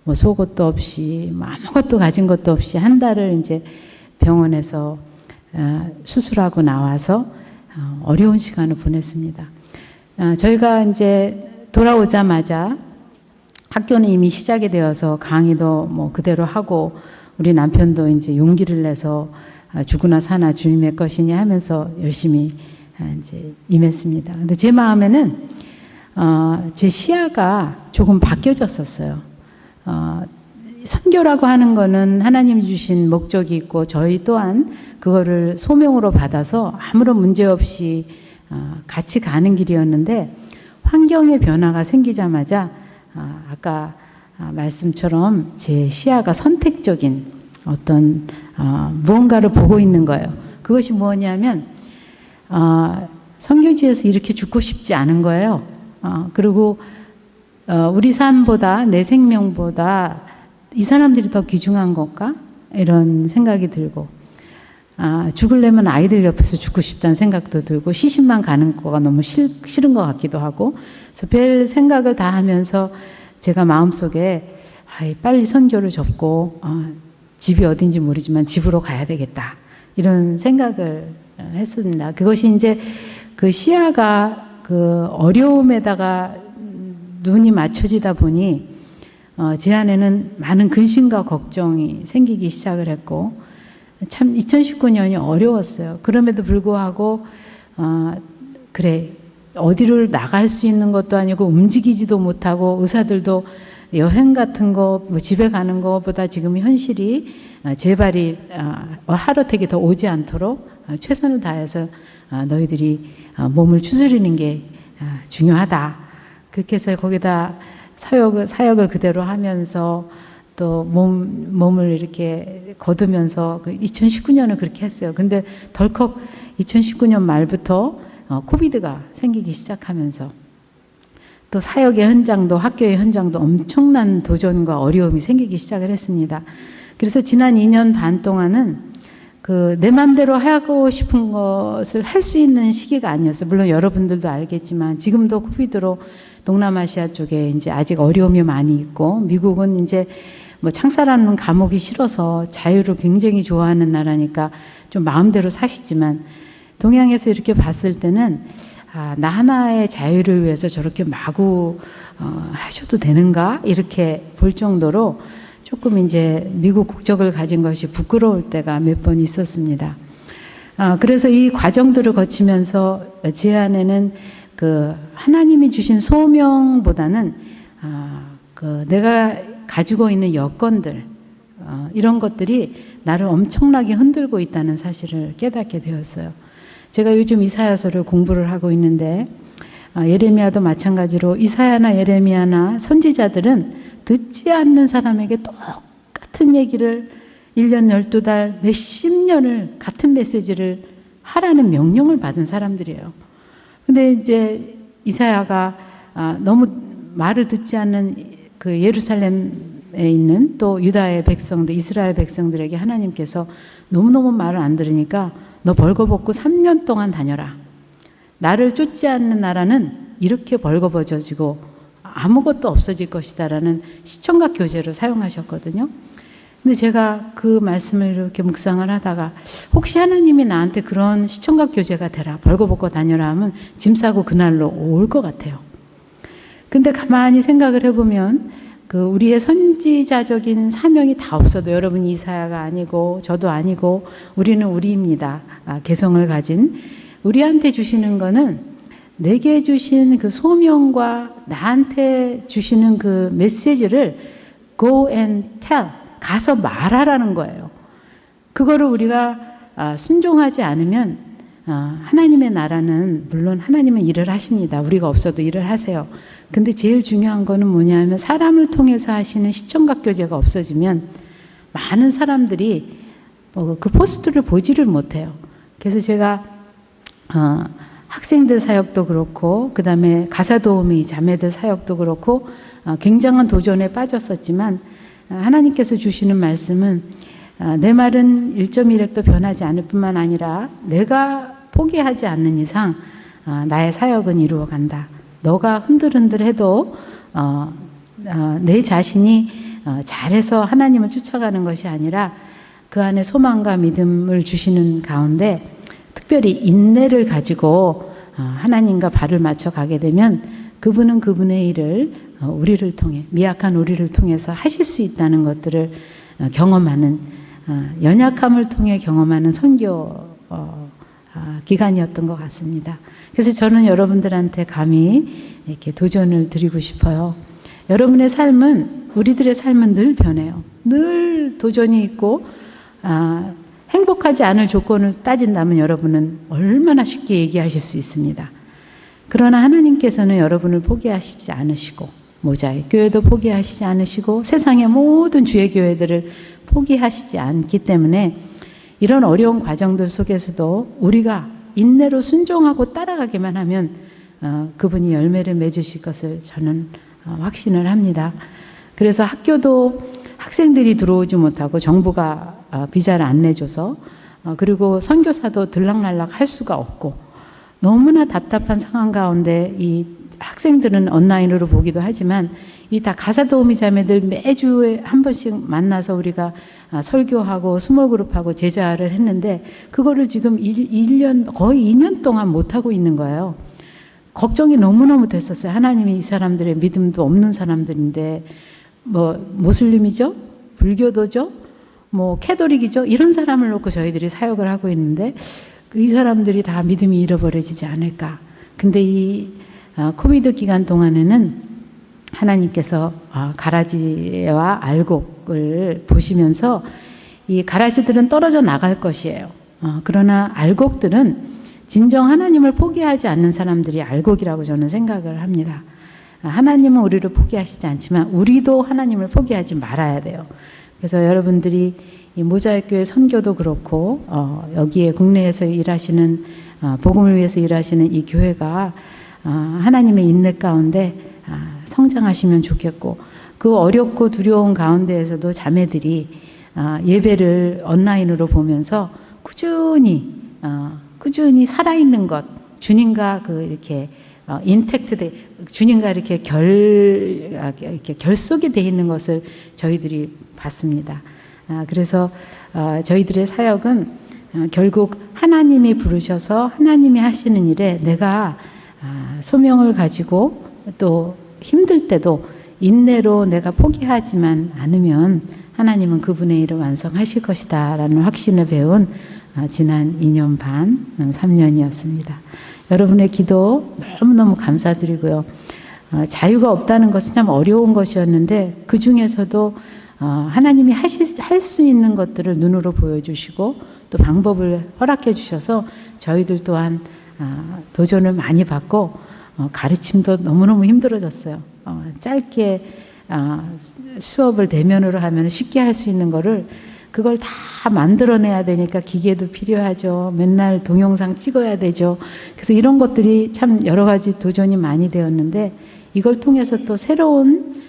S6: 뭐 속옷도 없이 뭐 아무것도 가진 것도 없이 한 달을 이제 병원에서 수술하고 나와서 어려운 시간을 보냈습니다. 저희가 이제 돌아오자마자 학교는 이미 시작이 되어서 강의도 뭐 그대로 하고 우리 남편도 이제 용기를 내서 죽으나 사나 주님의 것이니 하면서 열심히 이제 임했습니다. 근데 제 마음에는 제 시야가 조금 바뀌어졌었어요. 선교라고 하는 거는 하나님이 주신 목적이 있고 저희 또한 그거를 소명으로 받아서 아무런 문제 없이 같이 가는 길이었는데 환경의 변화가 생기자마자 아까 말씀처럼 제 시야가 선택적인 어떤 무언가를 보고 있는 거예요. 그것이 뭐냐면 선교지에서 이렇게 죽고 싶지 않은 거예요. 그리고 우리 삶보다 내 생명보다 이 사람들이 더 귀중한 걸까? 이런 생각이 들고 죽으려면 아이들 옆에서 죽고 싶다는 생각도 들고 시집만 가는 거가 너무 싫은 것 같기도 하고 그래서 별 생각을 다 하면서 제가 마음속에 빨리 선교를 접고 집이 어딘지 모르지만 집으로 가야 되겠다 이런 생각을 했습니다. 그것이 이제 그 시야가 그 어려움에다가 눈이 맞춰지다 보니 제 안에는 많은 근심과 걱정이 생기기 시작을 했고, 참 2019년이 어려웠어요. 그럼에도 불구하고 그래, 어디를 나갈 수 있는 것도 아니고 움직이지도 못하고 의사들도 여행 같은 거, 뭐 집에 가는 것보다 지금 현실이 제발이 하루택이 더 오지 않도록 최선을 다해서 너희들이 몸을 추스리는 게 중요하다. 그렇게 해서 거기다 사역을 그대로 하면서 또 몸을 이렇게 거두면서 2019년을 그렇게 했어요. 근데 덜컥 2019년 말부터 코비드가 생기기 시작하면서 또 사역의 현장도 학교의 현장도 엄청난 도전과 어려움이 생기기 시작을 했습니다. 그래서 지난 2년 반 동안은 내 마음대로 하고 싶은 것을 할 수 있는 시기가 아니었어요. 물론 여러분들도 알겠지만 지금도 코비드로 동남아시아 쪽에 이제 아직 어려움이 많이 있고, 미국은 이제 뭐 창사라는 감옥이 싫어서 자유를 굉장히 좋아하는 나라니까 좀 마음대로 사시지만, 동양에서 이렇게 봤을 때는 나 하나의 자유를 위해서 저렇게 마구 하셔도 되는가 이렇게 볼 정도로 조금 이제 미국 국적을 가진 것이 부끄러울 때가 몇 번 있었습니다. 그래서 이 과정들을 거치면서 제 안에는 하나님이 주신 소명보다는 내가 가지고 있는 여건들, 이런 것들이 나를 엄청나게 흔들고 있다는 사실을 깨닫게 되었어요. 제가 요즘 이사야서를 공부를 하고 있는데, 예레미야도 마찬가지로 이사야나 예레미야나 선지자들은 듣지 않는 사람에게 똑같은 얘기를 1년 12달 몇십 년을 같은 메시지를 하라는 명령을 받은 사람들이에요. 근데 이제 이사야가 너무 말을 듣지 않는 그 예루살렘에 있는 또 유다의 백성들, 이스라엘 백성들에게 하나님께서 너무너무 말을 안 들으니까 너 벌거벗고 3년 동안 다녀라. 나를 쫓지 않는 나라는 이렇게 벌거벗어지고 아무것도 없어질 것이다라는 시청각 교재를 사용하셨거든요. 근데 제가 그 말씀을 이렇게 묵상을 하다가 혹시 하나님이 나한테 그런 시청각 교재가 되라, 벌거벗고 다녀라 하면 짐 싸고 그날로 올 것 같아요. 근데 가만히 생각을 해보면 우리의 선지자적인 사명이 다 없어도, 여러분이 이사야가 아니고 저도 아니고 우리는 우리입니다. 개성을 가진 우리한테 주시는 거는 내게 주신 그 소명과 나한테 주시는 그 메시지를 go and tell, 가서 말하라는 거예요. 그거를 우리가 순종하지 않으면 하나님의 나라는, 물론 하나님은 일을 하십니다. 우리가 없어도 일을 하세요. 근데 제일 중요한 거는 뭐냐면 사람을 통해서 하시는 시청각 교재가 없어지면 많은 사람들이 그 포스트를 보지를 못해요. 그래서 제가 학생들 사역도 그렇고 그 다음에 가사도우미 자매들 사역도 그렇고 굉장한 도전에 빠졌었지만, 하나님께서 주시는 말씀은 내 말은 1.1획도 변하지 않을 뿐만 아니라 내가 포기하지 않는 이상 나의 사역은 이루어간다. 너가 흔들흔들해도 내 자신이 잘해서 하나님을 쫓아가는 것이 아니라 그 안에 소망과 믿음을 주시는 가운데 특별히 인내를 가지고 하나님과 발을 맞춰 가게 되면 그분은 그분의 일을 우리를 통해, 미약한 우리를 통해서 하실 수 있다는 것들을 경험하는, 연약함을 통해 경험하는 선교 기간이었던 것 같습니다. 그래서 저는 여러분들한테 감히 이렇게 도전을 드리고 싶어요. 여러분의 삶은, 우리들의 삶은 늘 변해요. 늘 도전이 있고, 행복하지 않을 조건을 따진다면 여러분은 얼마나 쉽게 얘기하실 수 있습니다. 그러나 하나님께서는 여러분을 포기하시지 않으시고, 모자의 교회도 포기하시지 않으시고, 세상의 모든 주의 교회들을 포기하시지 않기 때문에 이런 어려운 과정들 속에서도 우리가 인내로 순종하고 따라가기만 하면 그분이 열매를 맺으실 것을 저는 확신을 합니다. 그래서 학교도 학생들이 들어오지 못하고 정부가 비자를 안 내줘서, 그리고 선교사도 들락날락 할 수가 없고, 너무나 답답한 상황 가운데 이 학생들은 온라인으로 보기도 하지만 이 다 가사도우미 자매들 매주에 한 번씩 만나서 우리가 설교하고 스몰그룹하고 제자를 했는데 그거를 지금 1년 거의 2년 동안 못하고 있는 거예요. 걱정이 너무너무 됐었어요. 하나님이 이 사람들의 믿음도 없는 사람들인데 뭐 모슬림이죠? 불교도죠? 뭐 캐도릭이죠? 이런 사람을 놓고 저희들이 사역을 하고 있는데 이 사람들이 다 믿음이 잃어버려지지 않을까. 근데 이 코비드 기간 동안에는 하나님께서 가라지와 알곡을 보시면서 이 가라지들은 떨어져 나갈 것이에요. 그러나 알곡들은 진정 하나님을 포기하지 않는 사람들이 알곡이라고 저는 생각을 합니다. 하나님은 우리를 포기하시지 않지만 우리도 하나님을 포기하지 말아야 돼요. 그래서 여러분들이 이 모자익교회 선교도 그렇고 여기에 국내에서 일하시는 복음을 위해서 일하시는 이 교회가 하나님의 인내 가운데 성장하시면 좋겠고 그 어렵고 두려운 가운데에서도 자매들이 예배를 온라인으로 보면서 꾸준히 살아있는 것 주님과 이렇게 인텍트돼 주님과 이렇게 결속이 돼 있는 것을 저희들이 봤습니다. 그래서 저희들의 사역은 결국 하나님이 부르셔서 하나님이 하시는 일에 내가 소명을 가지고 또 힘들 때도 인내로 내가 포기하지만 않으면 하나님은 그분의 일을 완성하실 것이다 라는 확신을 배운 지난 2년 반, 3년이었습니다. 여러분의 기도 너무너무 감사드리고요. 자유가 없다는 것은 참 어려운 것이었는데 그 중에서도 하나님이 할 수 있는 것들을 눈으로 보여주시고 또 방법을 허락해 주셔서 저희들 또한 도전을 많이 받고 가르침도 너무너무 힘들어졌어요. 짧게 수업을 대면으로 하면 쉽게 할 수 있는 거를 그걸 다 만들어내야 되니까 기계도 필요하죠. 맨날 동영상 찍어야 되죠. 그래서 이런 것들이 참 여러 가지 도전이 많이 되었는데 이걸 통해서 또 새로운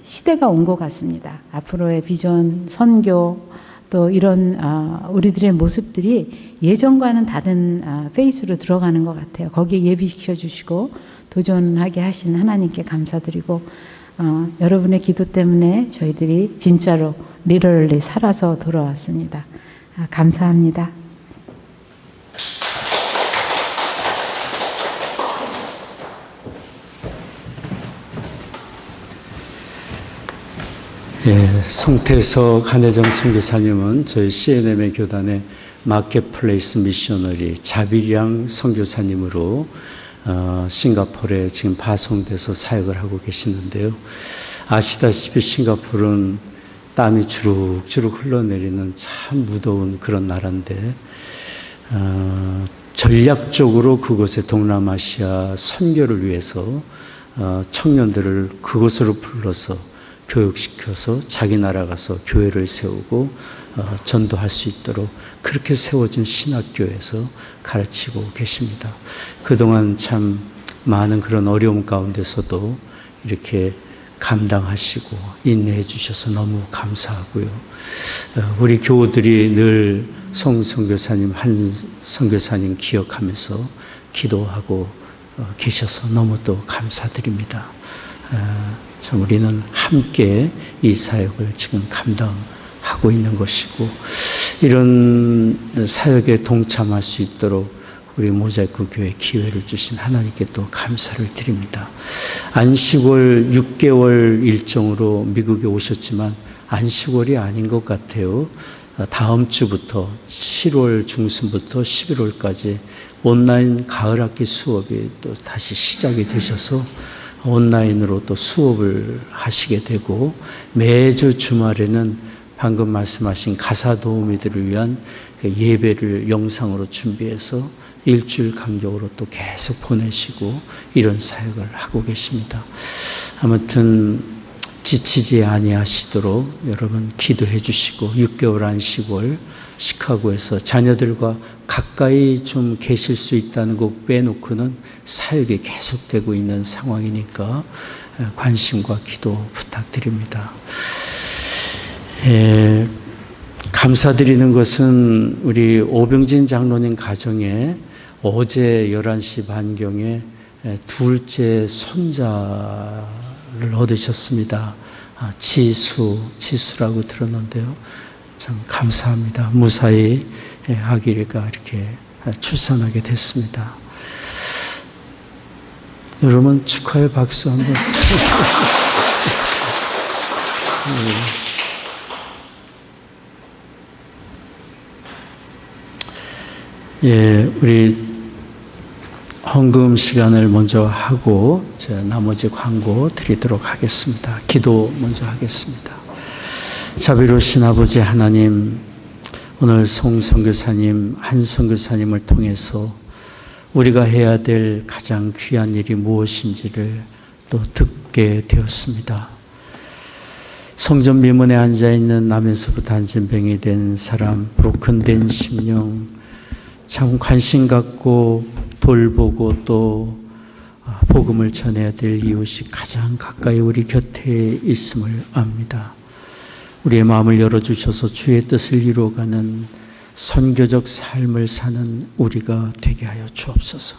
S6: 시대가 온 것 같습니다. 앞으로의 비전, 선교 또 이런 우리들의 모습들이 예전과는 다른 페이스로 들어가는 것 같아요. 거기에 예비시켜 주시고 도전하게 하신 하나님께 감사드리고 여러분의 기도 때문에 저희들이 진짜로 리얼리 살아서 돌아왔습니다. 감사합니다.
S1: 송태석 한혜정 선교사님은 저희 CNM의 교단의 마켓플레이스 미셔너리 자비량 선교사님으로 싱가포르에 지금 파송돼서 사역을 하고 계시는데요. 아시다시피 싱가포르는 땀이 주룩주룩 흘러내리는 참 무더운 그런 나라인데 전략적으로 그곳에 동남아시아 선교를 위해서 청년들을 그곳으로 불러서 교육시켜서 자기 나라 가서 교회를 세우고 전도할 수 있도록 그렇게 세워진 신학교에서 가르치고 계십니다. 그동안 참 많은 그런 어려움 가운데서도 이렇게 감당하시고 인내해 주셔서 너무 감사하고요. 우리 교우들이 늘 송 선교사님, 한 선교사님 기억하면서 기도하고 계셔서 너무 또 감사드립니다. 참 우리는 함께 이 사역을 지금 감당하고 있는 것이고 이런 사역에 동참할 수 있도록 우리 모자이크 교회 기회를 주신 하나님께 또 감사를 드립니다. 안식월 6개월 일정으로 미국에 오셨지만 안식월이 아닌 것 같아요. 다음 주부터 7월 중순부터 11월까지 온라인 가을학기 수업이 또 다시 시작이 되셔서 온라인으로 또 수업을 하시게 되고 매주 주말에는 방금 말씀하신 가사 도우미들을 위한 예배를 영상으로 준비해서 일주일 간격으로 또 계속 보내시고 이런 사역을 하고 계십니다. 아무튼 지치지 아니하시도록 여러분 기도해 주시고 6개월 안식월 시카고에서 자녀들과 가까이 좀 계실 수 있다는 거 빼놓고는 사역이 계속되고 있는 상황이니까 관심과 기도 부탁드립니다. 감사드리는 것은 우리 오병진 장로님 가정에 어제 11시 반경에 둘째 손자를 얻으셨습니다. 지수라고 들었는데요. 참 감사합니다. 무사히 아기가 이렇게 출산하게 됐습니다. 여러분 축하의 박수 한번. 예, 우리 헌금 시간을 먼저 하고 나머지 광고 드리도록 하겠습니다. 기도 먼저 하겠습니다. 자비로우신 아버지 하나님, 오늘 송 선교사님, 한 선교사님을 통해서 우리가 해야 될 가장 귀한 일이 무엇인지를 또 듣게 되었습니다. 성전 미문에 앉아있는 나면서부터 안진병이 된 사람, 브로큰된 심령, 참 관심 갖고 돌보고 또 복음을 전해야 될 이웃이 가장 가까이 우리 곁에 있음을 압니다. 우리의 마음을 열어주셔서 주의 뜻을 이루어가는 선교적 삶을 사는 우리가 되게 하여 주옵소서.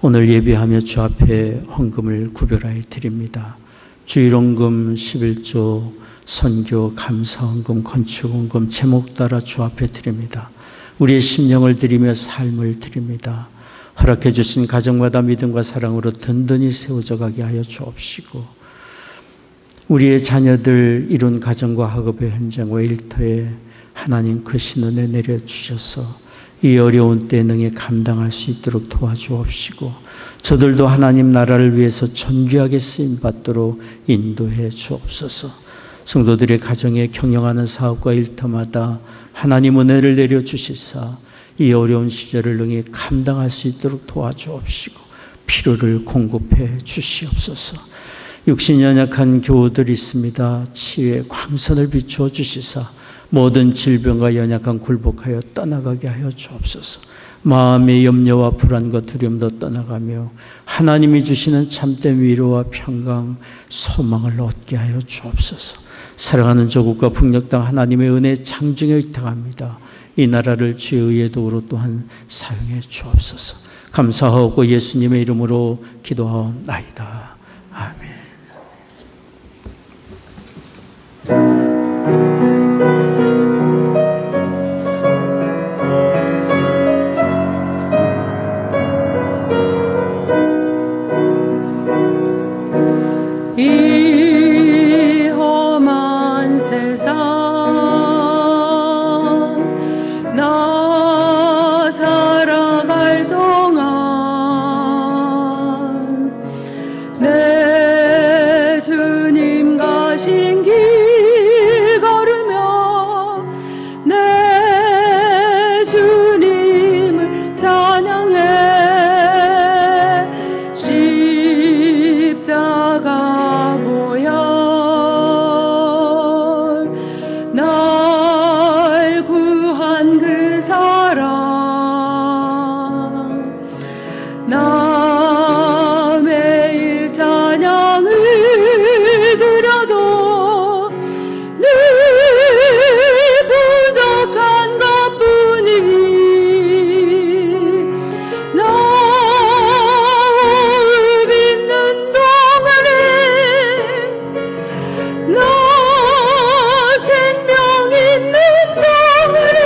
S1: 오늘 예배하며 주 앞에 헌금을 구별하여 드립니다. 주일헌금 11조, 선교, 감사헌금, 건축헌금 제목 따라 주 앞에 드립니다. 우리의 심령을 드리며 삶을 드립니다. 허락해 주신 가정마다 믿음과 사랑으로 든든히 세워져 가게 하여 주옵시고, 우리의 자녀들 이룬 가정과 학업의 현장과 일터에 하나님 그 신은혜 내려주셔서 이 어려운 때 능히 감당할 수 있도록 도와주옵시고, 저들도 하나님 나라를 위해서 존귀하게 쓰임받도록 인도해 주옵소서. 성도들의 가정에 경영하는 사업과 일터마다 하나님 은혜를 내려주시사 이 어려운 시절을 능히 감당할 수 있도록 도와주옵시고, 필요를 공급해 주시옵소서. 육신 연약한 교우들이 있습니다. 치유의 광선을 비추어 주시사 모든 질병과 연약한 굴복하여 떠나가게 하여 주옵소서. 마음의 염려와 불안과 두려움도 떠나가며 하나님이 주시는 참된 위로와 평강, 소망을 얻게 하여 주옵소서. 사랑하는 조국과 북녘 땅 하나님의 은혜 장중에 의탁합니다. 이 나라를 주의 의의 도구로 또한 사용해 주옵소서. 감사하고 예수님의 이름으로 기도하옵나이다. 아멘.
S2: 이 험한 세상 나 살아갈 동안 내 주님 가신 길 걸으며 내 주님을 찬양해. 십자가 보혈 날 구한 그 사랑 나 매일 찬양을 드려도 늘 부족한 것뿐이니 나 호흡 있는 동안에 나 생명 있는 동안에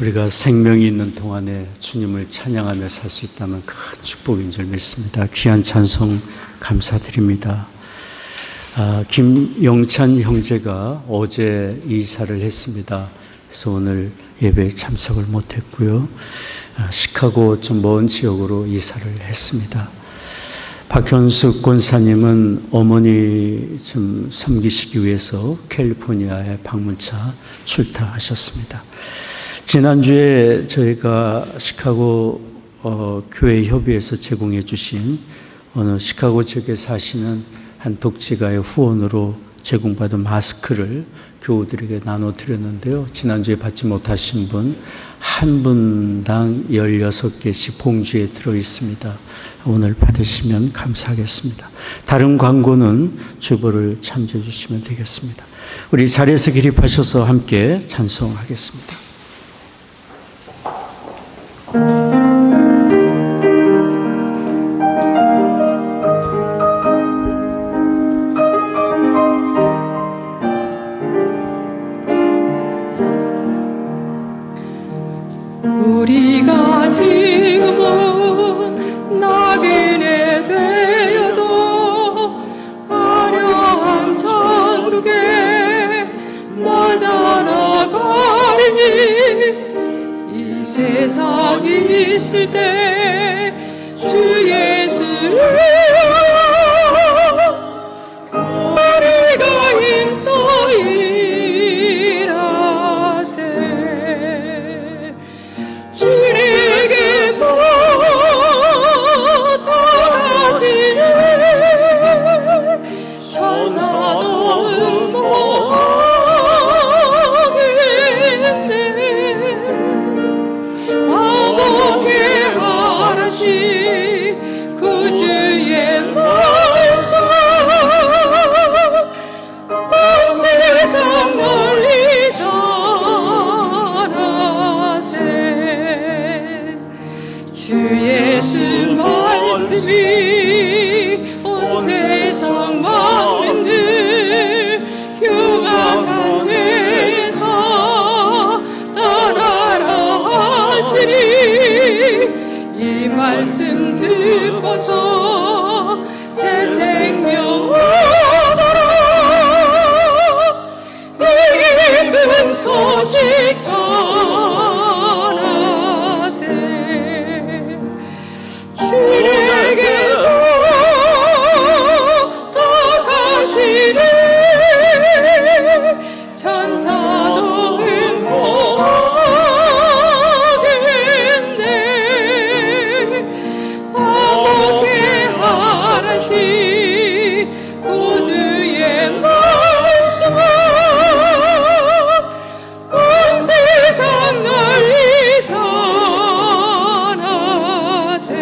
S1: 우리가 생명이 있는 동안에 주님을 찬양하며 살 수 있다면 큰 축복인 줄 믿습니다. 귀한 찬송 감사드립니다. 김영찬 형제가 어제 이사를 했습니다. 그래서 오늘 예배에 참석을 못했고요. 시카고 좀 먼 지역으로 이사를 했습니다. 박현숙 권사님은 어머니 좀 섬기시기 위해서 캘리포니아에 방문차 출타하셨습니다. 지난주에 저희가 시카고 교회 협의회에서 제공해 주신 어느 시카고 지역에 사시는 한 독지가의 후원으로 제공받은 마스크를 교우들에게 나눠드렸는데요. 지난주에 받지 못하신 분 한 분당 16개씩 봉지에 들어있습니다. 오늘 받으시면 감사하겠습니다. 다른 광고는 주보를 참조해 주시면 되겠습니다. 우리 자리에서 기립하셔서 함께 찬송하겠습니다.
S2: 우리가 지금은 낙인에 되어도 화려한 천국에 맞아 나가리니 이 세상 있을 때 주 예수를 우리가 힘써 일하세 주에게 부탁하시네 천사도 음모하겠네 아무게 하라시 그 주의 말씀 온 세상 널리 전하세 주 예수 말씀이 온 세상 만민들 흉악한 죄에서 떠나라 하시니 이 말씀 듣고서 새 생명 얻어라 기쁜 소식 전하세 주에게 부탁하시네 천사도 응모하겠네 아무게 하라시 구주의 말씀은 온 세상 널리 전하세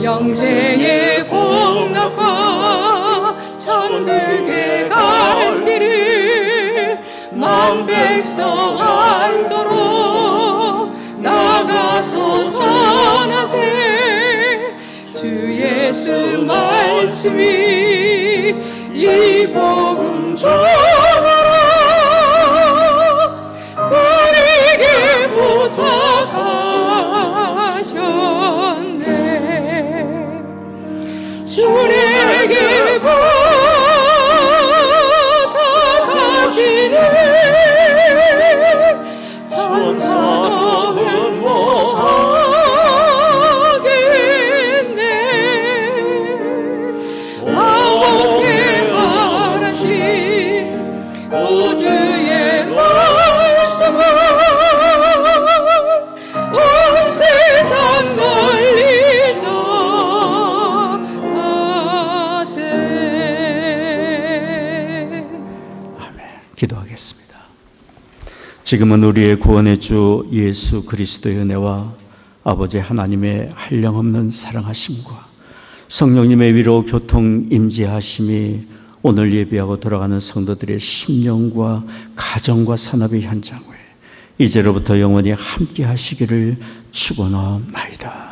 S2: 영생의 복락과 천국에 갈 길을 만 백성 알도록 나가서 전하세 주 예수 말씀이 이 복음 전하라 우리에게 부탁하셨네 주에게 부탁하시네 천사도 응모하겠네 아무게 바라시 우주의 말씀은 온 세상 널리 전하세
S1: 아멘. 기도하겠습니다. 지금은 우리의 구원의 주 예수 그리스도의 은혜와 아버지 하나님의 한량없는 사랑하심과 성령님의 위로 교통 임재하심이 오늘 예배하고 돌아가는 성도들의 심령과 가정과 산업의 현장을 이제로부터 영원히 함께 하시기를 축원하옵나이다.